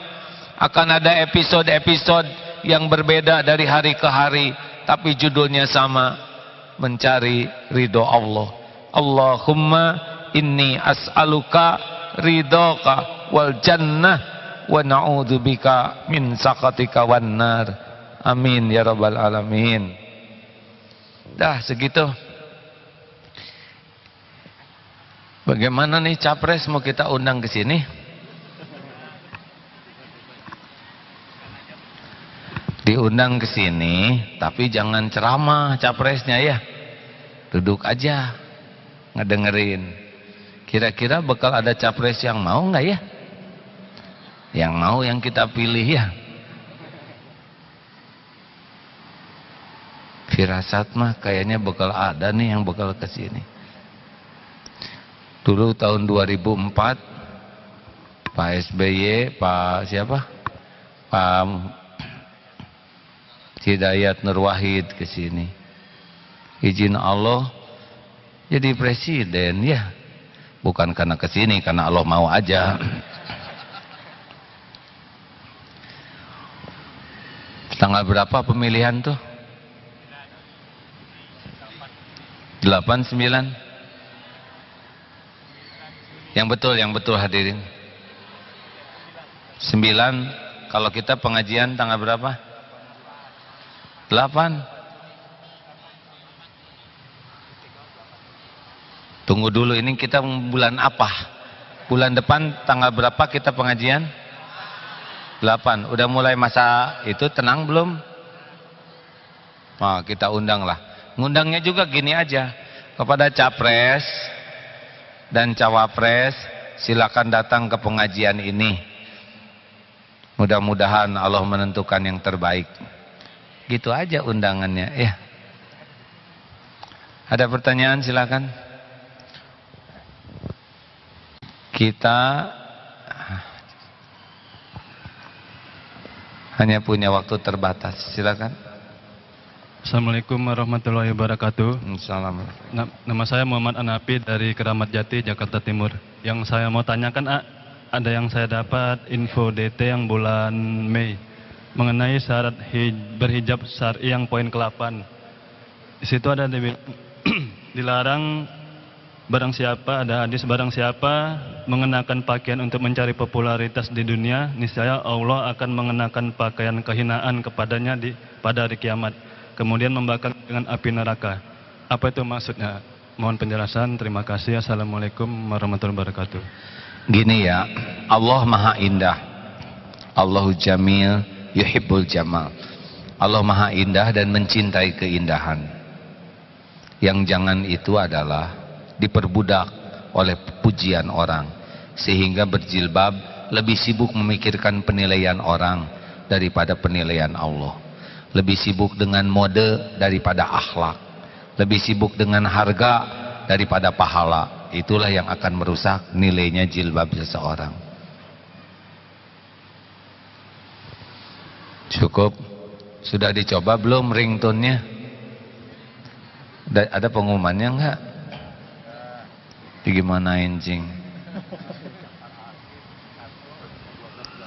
Akan ada episode-episode yang berbeda dari hari ke hari, tapi judulnya sama, mencari ridho Allah. Allahumma inni as'aluka ridhoka wal jannah wa na'udzubika min sakatika wan nar. Amin ya rabbal alamin. Dah segitu. Bagaimana nih capres mau kita undang ke sini? Diundang ke sini, tapi jangan ceramah capresnya ya. Duduk aja, ngedengerin. Kira-kira bakal ada capres yang mau nggak ya? Yang mau yang kita pilih ya. Firasat mah kayaknya bakal ada nih yang bakal ke sini. Dulu tahun 2004 Pak SBY, Pak siapa? Pak Hidayat Nur Wahid ke sini. Izin Allah jadi presiden ya. Bukan karena ke sini, karena Allah mau aja. Tanggal berapa pemilihan tuh? 8, 9. Yang betul hadirin. 9. Kalau kita pengajian tanggal berapa? 8. Tunggu dulu, ini kita bulan apa? Bulan depan tanggal berapa kita pengajian? 8. Udah mulai masa itu tenang belum? Nah, kita undang lah. Ngundangnya juga gini aja. Kepada capres dan cawapres, silakan datang ke pengajian ini. Mudah-mudahan Allah menentukan yang terbaik. Gitu aja undangannya ya. Ada pertanyaan silakan. Kita hanya punya waktu terbatas. Silakan. Assalamualaikum warahmatullahi wabarakatuh. Assalamualaikum. Nama saya Muhammad Anapi dari Keramat Jati, Jakarta Timur. Yang saya mau tanyakan, ada yang saya dapat info DT yang bulan Mei mengenai syarat berhijab syar'i yang poin ke-8. Di situ ada dilarang barang siapa, ada hadis barang siapa mengenakan pakaian untuk mencari popularitas di dunia, niscaya Allah akan mengenakan pakaian kehinaan kepadanya pada hari kiamat, kemudian membakar dengan api neraka. Apa itu maksudnya? Mohon penjelasan. Terima kasih. Assalamualaikum warahmatullahi wabarakatuh. Gini ya, Allah Maha Indah, Allahu Jamil yuhibbul jamal. Allah Maha Indah dan mencintai keindahan. Yang jangan itu adalah diperbudak oleh pujian orang, sehingga berjilbab lebih sibuk memikirkan penilaian orang daripada penilaian Allah, lebih sibuk dengan mode daripada akhlak, lebih sibuk dengan harga daripada pahala. Itulah yang akan merusak nilainya jilbab seseorang. Cukup? Sudah dicoba belum ringtone-nya? Ada pengumumannya enggak? Gimanain cing?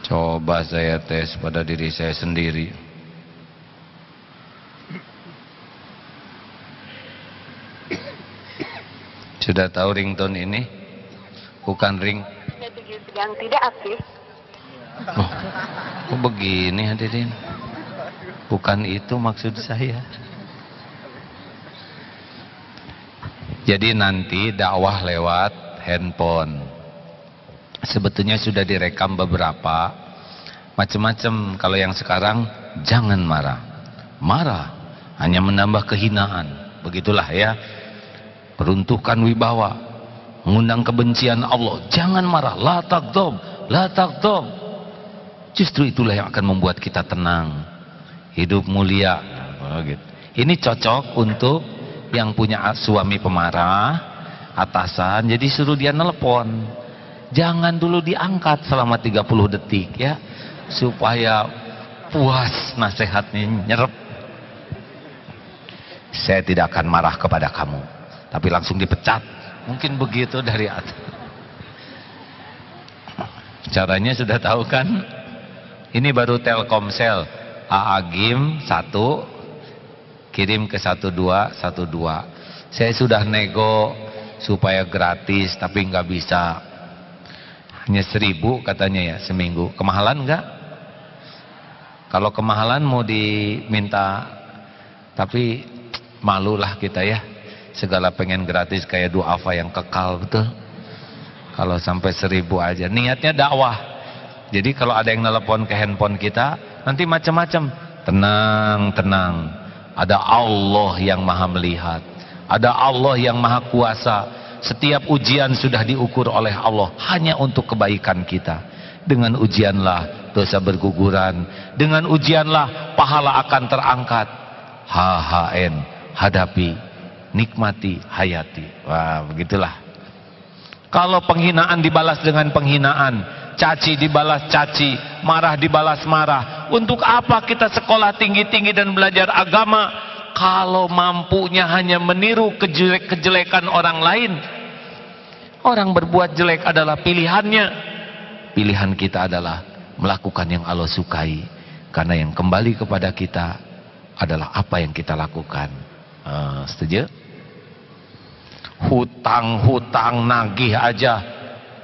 Coba saya tes pada diri saya sendiri. Sudah tahu ringtone ini? Bukan ring yang tidak aktif. Oh, kok begini hadirin? Bukan itu maksud saya. Jadi nanti dakwah lewat handphone. Sebetulnya sudah direkam beberapa. Macam-macam. Kalau yang sekarang, jangan marah. Marah hanya menambah kehinaan. Begitulah ya. Peruntukan wibawa. Mengundang kebencian Allah. Jangan marah. La taghdab, la taghdab. Justru itulah yang akan membuat kita tenang, hidup mulia. Ini cocok untuk yang punya suami pemarah, atasan, jadi suruh dia nelpon. Jangan dulu diangkat selama 30 detik ya, supaya puas nasihatnya, nyerep. Saya tidak akan marah kepada kamu, tapi langsung dipecat. Mungkin begitu dari atas. Caranya sudah tahu kan? Ini baru Telkomsel. AA GIM 1 kirim ke 1212. Saya sudah nego supaya gratis tapi nggak bisa. Hanya 1.000 katanya ya seminggu. Kemahalan nggak? Kalau kemahalan mau diminta, tapi malulah kita ya. Segala pengen gratis kayak duafa yang kekal, betul. Kalau sampai 1.000 aja. Niatnya dakwah. Jadi kalau ada yang nelpon ke handphone kita, nanti macam-macam. Tenang, tenang. Ada Allah yang maha melihat. Ada Allah yang maha kuasa. Setiap ujian sudah diukur oleh Allah hanya untuk kebaikan kita. Dengan ujianlah dosa berguguran. Dengan ujianlah pahala akan terangkat. HHN, hadapi, nikmati, hayati. Wah, begitulah. Kalau penghinaan dibalas dengan penghinaan, caci dibalas caci, marah dibalas marah. Untuk apa kita sekolah tinggi-tinggi dan belajar agama kalau mampunya hanya meniru kejelekan orang lain? Orang berbuat jelek adalah pilihannya. Pilihan kita adalah melakukan yang Allah sukai, karena yang kembali kepada kita adalah apa yang kita lakukan. Setuju? Hutang nagih aja,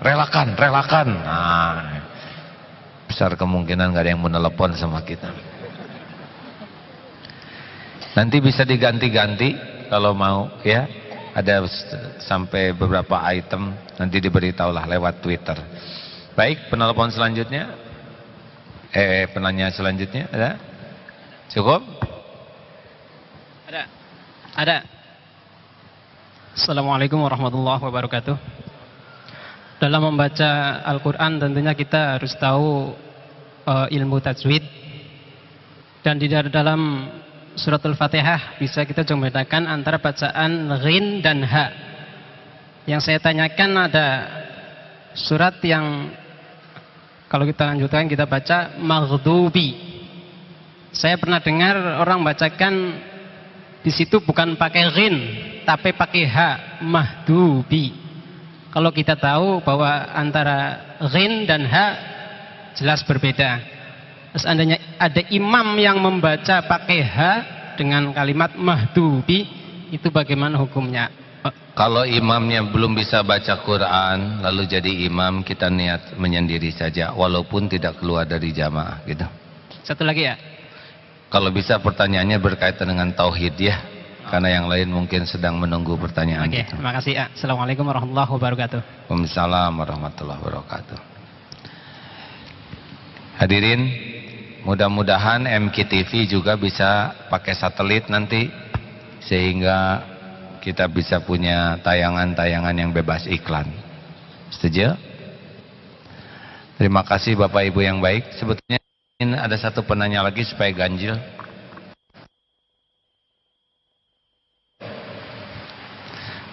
relakan. Nah, besar kemungkinan gak ada yang menelepon sama kita. Nanti bisa diganti-ganti kalau mau ya. Ada sampai beberapa item, nanti diberitahulah lewat Twitter. Baik, penelpon selanjutnya. Penanya selanjutnya ada? Cukup? Ada. Assalamualaikum warahmatullahi wabarakatuh. Dalam membaca Al-Quran tentunya kita harus tahu ilmu tajwid. Dan di dalam suratul Fatihah bisa kita membedakan antara bacaan ghin dan ha. Yang saya tanyakan ada surat yang kalau kita lanjutkan kita baca maghdubi. Saya pernah dengar orang bacakan di situ bukan pakai ghin tapi pakai ha, mahdubi. Kalau kita tahu bahwa antara ghin dan ha jelas berbeda. Seandainya ada imam yang membaca pakai ha dengan kalimat mahdubi, itu bagaimana hukumnya? Kalau imamnya belum bisa baca Quran lalu jadi imam, kita niat menyendiri saja walaupun tidak keluar dari jamaah gitu. Satu lagi ya. Kalau bisa pertanyaannya berkaitan dengan tauhid ya. Karena yang lain mungkin sedang menunggu pertanyaan. Oke, gitu. terima kasih ya. Assalamualaikum warahmatullahi wabarakatuh. Waalaikumsalam warahmatullahi wabarakatuh. Hadirin, mudah-mudahan MKTV juga bisa pakai satelit nanti sehingga kita bisa punya tayangan-tayangan yang bebas iklan. Setuju? Terima kasih Bapak Ibu yang baik. Sebetulnya ada satu penanya lagi supaya ganjil.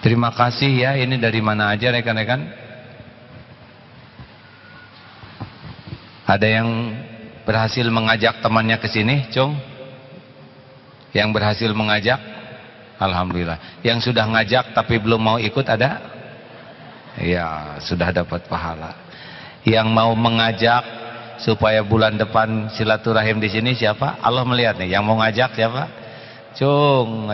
Terima kasih ya, ini dari mana aja rekan-rekan? Ada yang berhasil mengajak temannya ke sini, Cung? Yang berhasil mengajak? Alhamdulillah. Yang sudah ngajak tapi belum mau ikut ada? Ya, sudah dapat pahala. Yang mau mengajak supaya bulan depan silaturahim di sini siapa? Allah melihat nih, yang mau ngajak siapa? Cung,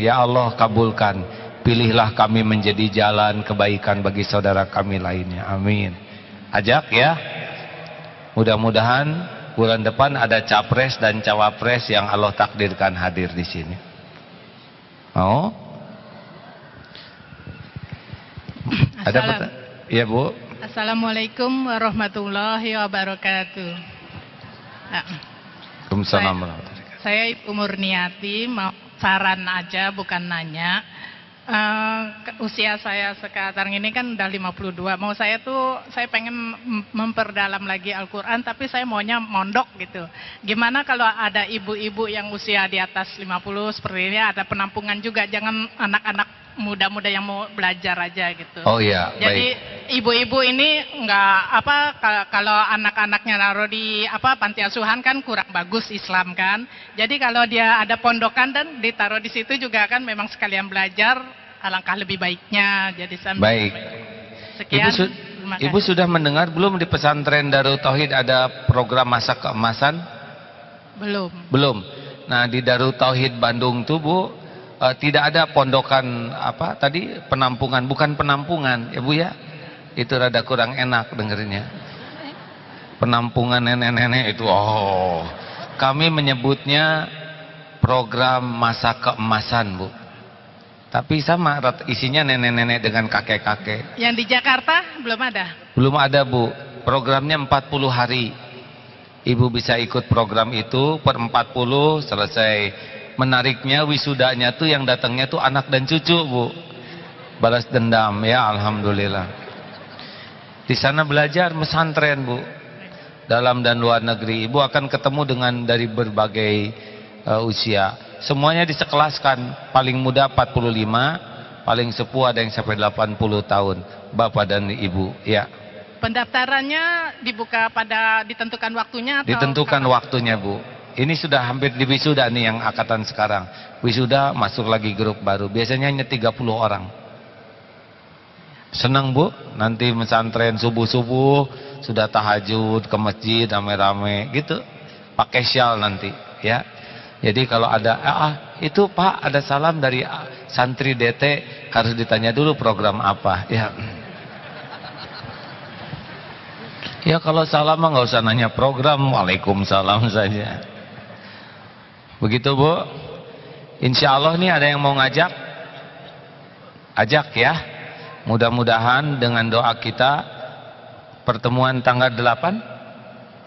ya Allah kabulkan. Pilihlah kami menjadi jalan kebaikan bagi saudara kami lainnya. Amin. Ajak ya. Mudah-mudahan bulan depan ada capres dan cawapres yang Allah takdirkan hadir di sini. Mau? Ada pertanyaan? Iya Bu. Assalamualaikum warahmatullahi wabarakatuh. Waalaikumsalam warahmatullahi wabarakatuh. Saya Ibu Murniati, mau saran aja bukan nanya. Usia saya sekarang ini kan udah 52. Mau saya pengen memperdalam lagi Al-Quran, tapi saya maunya mondok gitu. Gimana kalau ada ibu-ibu yang usia di atas 50 seperti ini, ada penampungan juga, jangan anak-anak muda-muda yang mau belajar aja gitu. Oh iya, jadi ibu-ibu ini kalau anak-anaknya naruh di panti asuhan kan kurang bagus Islam kan. Jadi kalau dia ada pondokan dan ditaruh di situ juga kan memang sekalian belajar, alangkah lebih baiknya. Jadi sambil baik. sekian. Terima kasih. Ibu sudah mendengar belum di pesantren Darut Tauhid ada program masa keemasan? Belum. Belum. Nah, di Darut Tauhid Bandung tuh Bu, tidak ada pondokan apa tadi, penampungan, bukan penampungan ya Bu ya. Itu rada kurang enak dengerinnya. Penampungan nenek-nenek itu, oh, kami menyebutnya program masa keemasan Bu. Tapi sama, isinya nenek-nenek dengan kakek-kakek. Yang di Jakarta belum ada? Belum ada Bu. Programnya 40 hari. Ibu bisa ikut program itu per 40 selesai. Menariknya wisudanya tuh yang datangnya tuh anak dan cucu Bu. Balas dendam ya, alhamdulillah. Di sana belajar pesantren Bu. Dalam dan luar negeri. Ibu akan ketemu dengan dari berbagai usia. Semuanya disekelaskan. Paling muda 45, paling sepuh ada yang sampai 80 tahun. Bapak dan Ibu, ya. Pendaftarannya dibuka pada ditentukan waktunya atau ditentukan kapan? Waktunya Bu. Ini sudah hampir di wisuda nih yang angkatan sekarang. Wisuda masuk lagi grup baru. Biasanya hanya 30 orang. Senang Bu, nanti pesantren subuh-subuh sudah tahajud ke masjid rame-rame gitu. Pakai syal nanti, ya. Jadi kalau ada itu Pak ada salam dari santri DT, harus ditanya dulu program apa, ya. Ya kalau salam mah nggak usah nanya program, waalaikumsalam saja. Begitu Bu. Insya Allah nih ada yang mau ngajak, ajak ya. Mudah-mudahan dengan doa kita pertemuan tanggal 8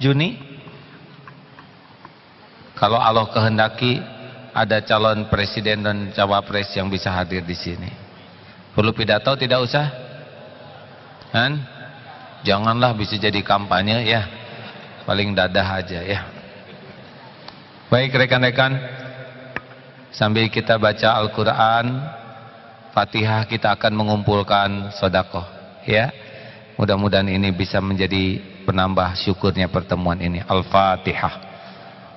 Juni. Kalau Allah kehendaki ada calon presiden dan cawapres yang bisa hadir di sini. Perlu pidato tidak usah? Kan? Janganlah bisa jadi kampanye ya. Paling dadah aja ya. Baik rekan-rekan, sambil kita baca Al-Quran, Fatihah, kita akan mengumpulkan sedekah ya. Mudah-mudahan ini bisa menjadi penambah syukurnya pertemuan ini. Al-Fatihah.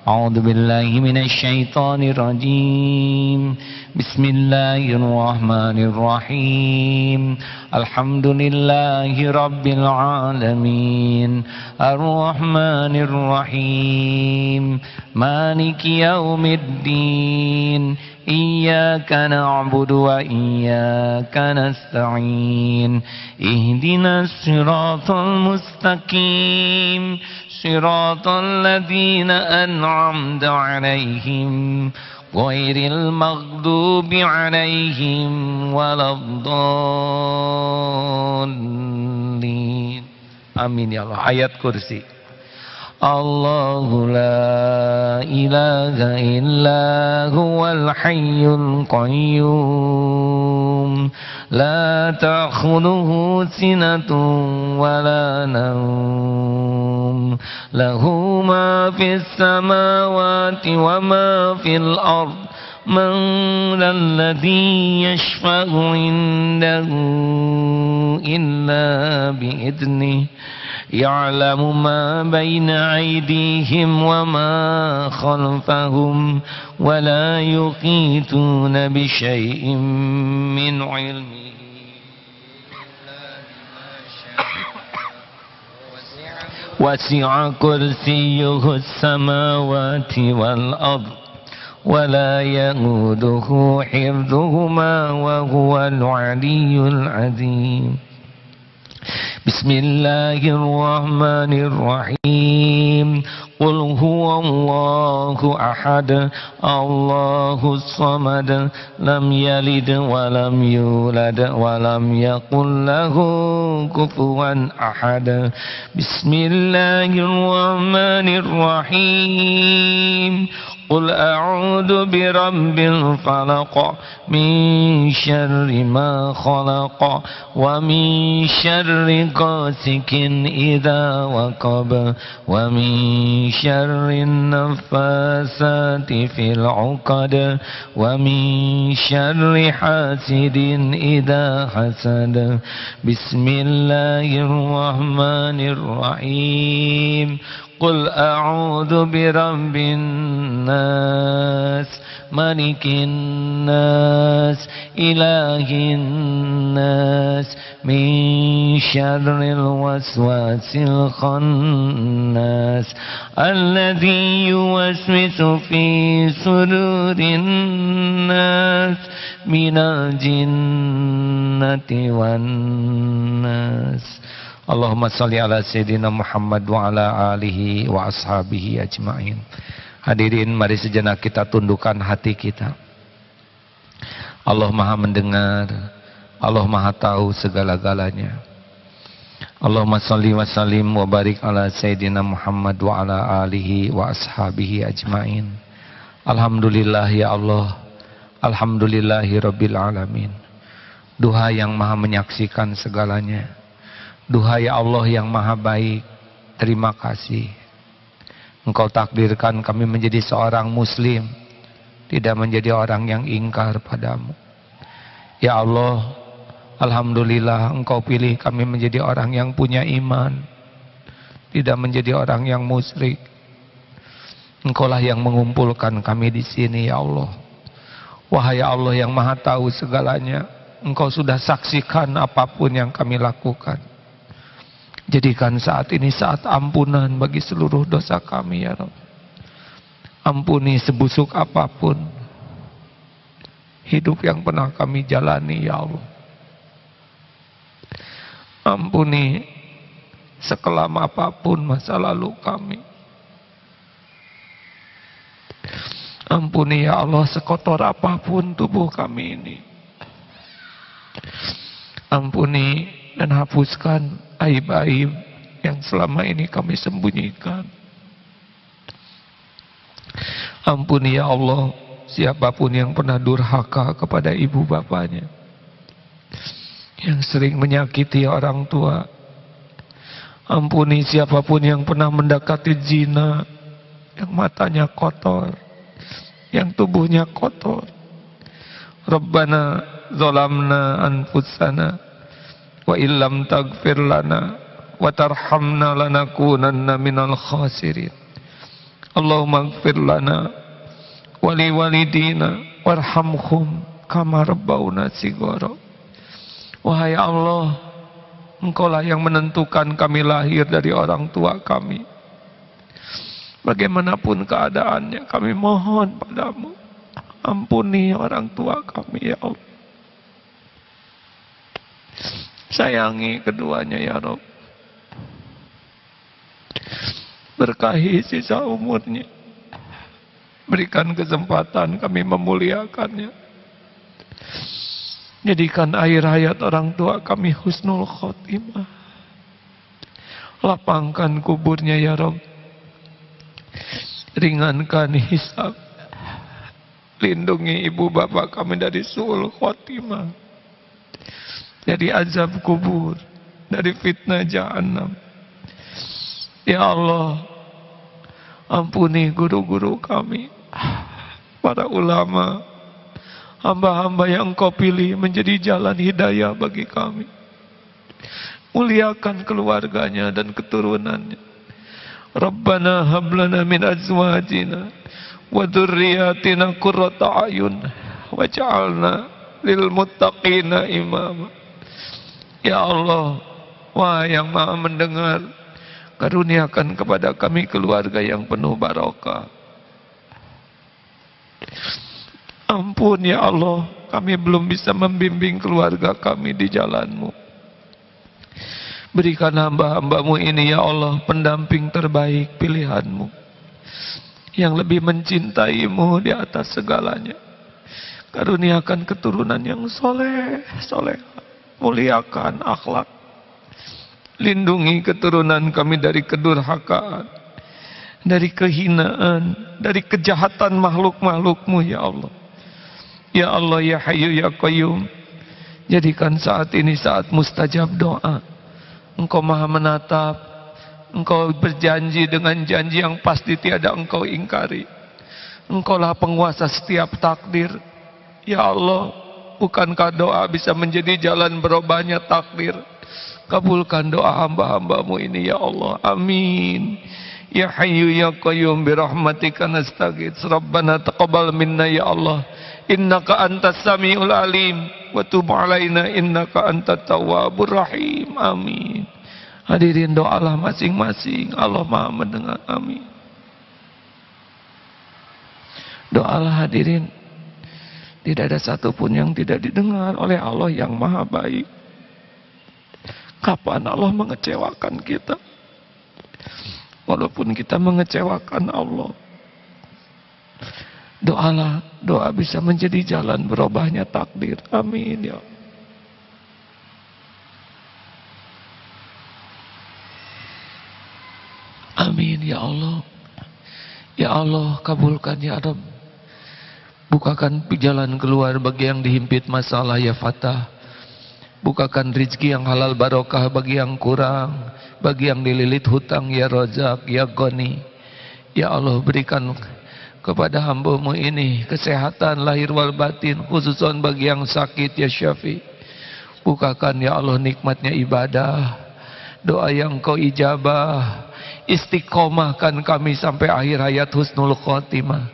A'udzu billahi minasy syaithanir rajim. Bismillahirrahmanirrahim. Alhamdulillahi rabbil alamin. Arrahmanir rahim. Maliki yaumiddin. Iyyaka na'budu wa iyyaka nasta'in. Ihdinas siratal mustaqim. Siratal ladzina an'amta 'alaihim ghairil maghdubi 'alaihim waladdallin. Amin ya Allah. Ayat kursi. Allahu la ilaha illa huwal hayyul qayyum la ta'khudhuhu sinatun wa la nawm lahu ma fis samawati wa ma fil ard man alladhi yashfa'u indahu illa bi'idnihi ya'lamu ma baina aydihim wa ma khalfahum wa la yuqituna bi syai'in min 'ilmihi wasi'a kursiyyuhu as-samawati wal ard wa la ya'uduhu hifdhuhuma wa huwal 'aliyyul 'azim. Bismillahirrahmanirrahim. Qul huwallahu ahad, Allahus samad, lam yalid wa lam yulad wa lam yakul lahu kufuwan ahad. Bismillahirrahmanirrahim. Qul a'udzu birabbil falaq min syarri ma khalaq wa min syarri ghasikin idza waqab wa min syarri naffasati fil 'uqad wa min syarri hasidin idza hasad. Bismillahirrahmanirrahim. Qul a'udzu birabbin nas, malikin nas, الناس إله الناس من شر الوسواس الخناس الذي يوسوس في صدور الناس من الجنة والناس. Allahumma salli ala Sayyidina Muhammad wa ala alihi wa ashabihi ajma'in. Hadirin, mari sejenak kita tundukkan hati kita. Allah Maha mendengar, Allah Maha tahu segala-galanya. Allahumma salli wa sallim wa barik ala Sayyidina Muhammad wa ala alihi wa ashabihi ajma'in. Alhamdulillah ya Allah, alhamdulillahi rabbil alamin. Duha yang Maha menyaksikan segalanya. Duha ya Allah yang Maha baik, terima kasih. Engkau takdirkan kami menjadi seorang muslim, tidak menjadi orang yang ingkar padamu. Ya Allah, alhamdulillah Engkau pilih kami menjadi orang yang punya iman, tidak menjadi orang yang musyrik. Engkaulah yang mengumpulkan kami di sini ya Allah. Wahai Allah yang Maha tahu segalanya, Engkau sudah saksikan apapun yang kami lakukan. Jadikan saat ini saat ampunan bagi seluruh dosa kami ya Rabb. Ampuni sebusuk apapun hidup yang pernah kami jalani ya Allah. Ampuni sekelam apapun masa lalu kami. Ampuni ya Allah sekotor apapun tubuh kami ini. Ampuni dan hapuskan aib-aib yang selama ini kami sembunyikan. Ampuni ya Allah siapapun yang pernah durhaka kepada ibu bapanya, yang sering menyakiti orang tua. Ampuni siapapun yang pernah mendekati zina, yang matanya kotor, yang tubuhnya kotor. Rabbana zalamna anfusana wa illam taghfir lana wa tarhamna lanakunanna minal khasirin. Allahumma ighfir lana wa liwalidina warhamhum kama rabbawna shighara. Wahai Allah, Engkaulah yang menentukan kami lahir dari orang tua kami. Bagaimanapun keadaannya, kami mohon padamu, ampuni orang tua kami ya Allah. Sayangi keduanya ya Rabb. Berkahi sisa umurnya. Berikan kesempatan kami memuliakannya. Jadikan akhir hayat orang tua kami husnul khotimah. Lapangkan kuburnya ya Rabb. Ringankan hisab. Lindungi ibu bapak kami dari su'ul khotimah, dari azab kubur, dari fitnah jahannam. Ya Allah, ampuni guru-guru kami, para ulama, hamba-hamba yang Engkau pilih menjadi jalan hidayah bagi kami. Muliakan keluarganya dan keturunannya. Rabbana hablana min azwajina wa dzurriyyatina qurrata a'yun waj'alna lil muttaqina imama. Ya Allah, wahai yang Maha mendengar, karuniakan kepada kami keluarga yang penuh barokah. Ampun ya Allah, kami belum bisa membimbing keluarga kami di jalan-Mu. Berikan hamba-hamba-Mu ini ya Allah pendamping terbaik pilihan-Mu, yang lebih mencintai-Mu di atas segalanya. Karuniakan keturunan yang soleh, muliakan akhlak. Lindungi keturunan kami dari kedurhakaan, dari kehinaan, dari kejahatan makhluk-makhluk-Mu ya Allah. Ya Allah ya Hayyu ya Qayyum, jadikan saat ini saat mustajab doa. Engkau Maha menatap, Engkau berjanji dengan janji yang pasti tiada Engkau ingkari. Engkaulah penguasa setiap takdir. Ya Allah, bukankah doa bisa menjadi jalan berubahnya takdir? Kabulkan doa hamba-hamba-Mu ini ya Allah. Amin. Ya Hayyu ya Qayyum birahmatika nastaghits. Rabbana taqabbal minna ya Allah. innaka antas samiul alim wa tub alaina innaka antat tawwabur rahim. Amin. Hadirin, doalah masing-masing, Allah Maha mendengar. Amin. Doalah hadirin. Tidak ada satupun yang tidak didengar oleh Allah yang Maha baik. Kapan Allah mengecewakan kita? Walaupun kita mengecewakan Allah, doalah, doa bisa menjadi jalan berubahnya takdir. Amin ya. Amin ya Allah. Ya Allah, kabulkan ya Rabb. Bukakan jalan keluar bagi yang dihimpit masalah ya Fatah. Bukakan rezeki yang halal barokah bagi yang kurang, bagi yang dililit hutang ya Razak ya Ghani. Ya Allah, berikan kepada hamba-Mu ini kesehatan lahir wal batin, khususan bagi yang sakit ya Syafi. Bukakan ya Allah nikmatnya ibadah, doa yang Kau ijabah. Istiqomahkan kami sampai akhir hayat husnul khotimah.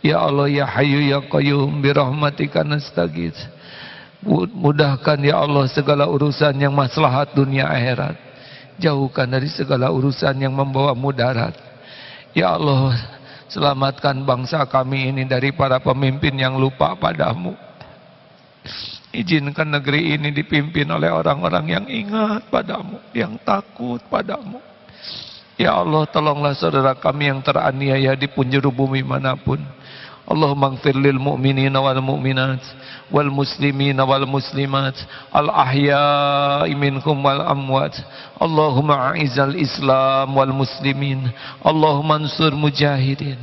Ya Allah ya Hayyu ya Qayyum birahmatika nastaghits. Mudahkan ya Allah segala urusan yang maslahat dunia akhirat. Jauhkan dari segala urusan yang membawa mudarat. Ya Allah, selamatkan bangsa kami ini dari para pemimpin yang lupa padamu. Izinkan negeri ini dipimpin oleh orang-orang yang ingat padamu, yang takut padamu. Ya Allah, tolonglah saudara kami yang teraniaya di penjuru bumi manapun. Allahumma ighfir lil mu'minina wal mu'minat wal muslimina wal muslimat al ahya'i minhum wal amwat. Allahumma a'izzal Islam wal muslimin. Allahumma ansur mujahidin.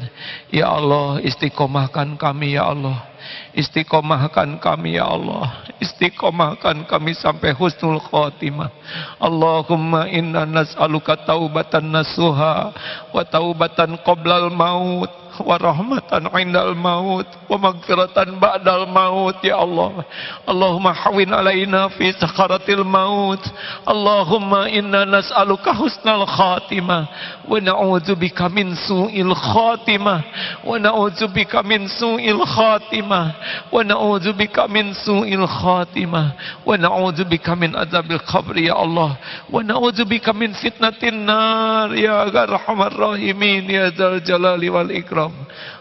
Ya Allah, istiqomahkan kami ya Allah. Istiqomahkan kami ya Allah. Istiqomahkan kami sampai husnul khotimah. Allahumma inna nas'aluka taubatan nasuha wa taubatan qoblal maut wa rahmatan indal maut wa magfiratan ba'dal maut ya Allah. Allahumma hawin alaina fi sakaratil maut. Allahumma inna nas'aluka husnal khatimah wa na'udzubika min su'il khatimah wa na'udzubika min su'il khatimah wa na'udzubika min su'il khatimah wa na'udzubika min adzabil qabr ya Allah wa na'udzubika min fitnatin nar ya arhamar rahimin ya dzal jalali wal ikram.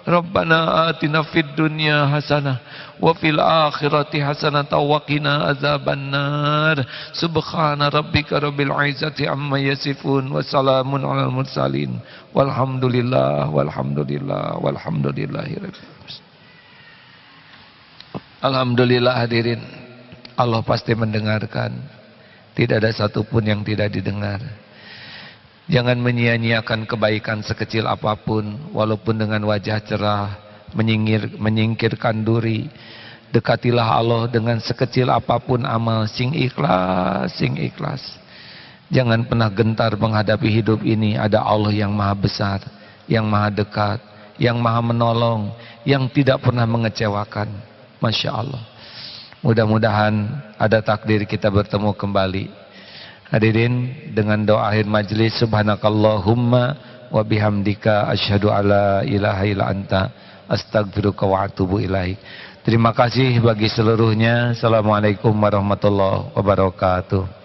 Rabbana atina fid dunya hasanah wa fil akhirati hasanah wa qina azabannar. Subhana rabbika rabbil izzati amma yasifun wa salamun alal mursalin walhamdulillah walhamdulillah walhamdulillahirabbil alamin. Alhamdulillah hadirin, Allah pasti mendengarkan. Tidak ada satupun yang tidak didengar. Jangan menyia-nyiakan kebaikan sekecil apapun, walaupun dengan wajah cerah, menyingkirkan duri. Dekatilah Allah dengan sekecil apapun amal, sing ikhlas, sing ikhlas. Jangan pernah gentar menghadapi hidup ini. Ada Allah yang maha besar, yang maha dekat, yang maha menolong, yang tidak pernah mengecewakan. Masya Allah. Mudah-mudahan ada takdir kita bertemu kembali. Hadirin, dengan doa akhir majlis, subhanakallahumma wa bihamdika asyhadu alla ilaha illa anta astaghfiruka wa atubu ilaik. Terima kasih bagi seluruhnya. Assalamualaikum warahmatullahi wabarakatuh.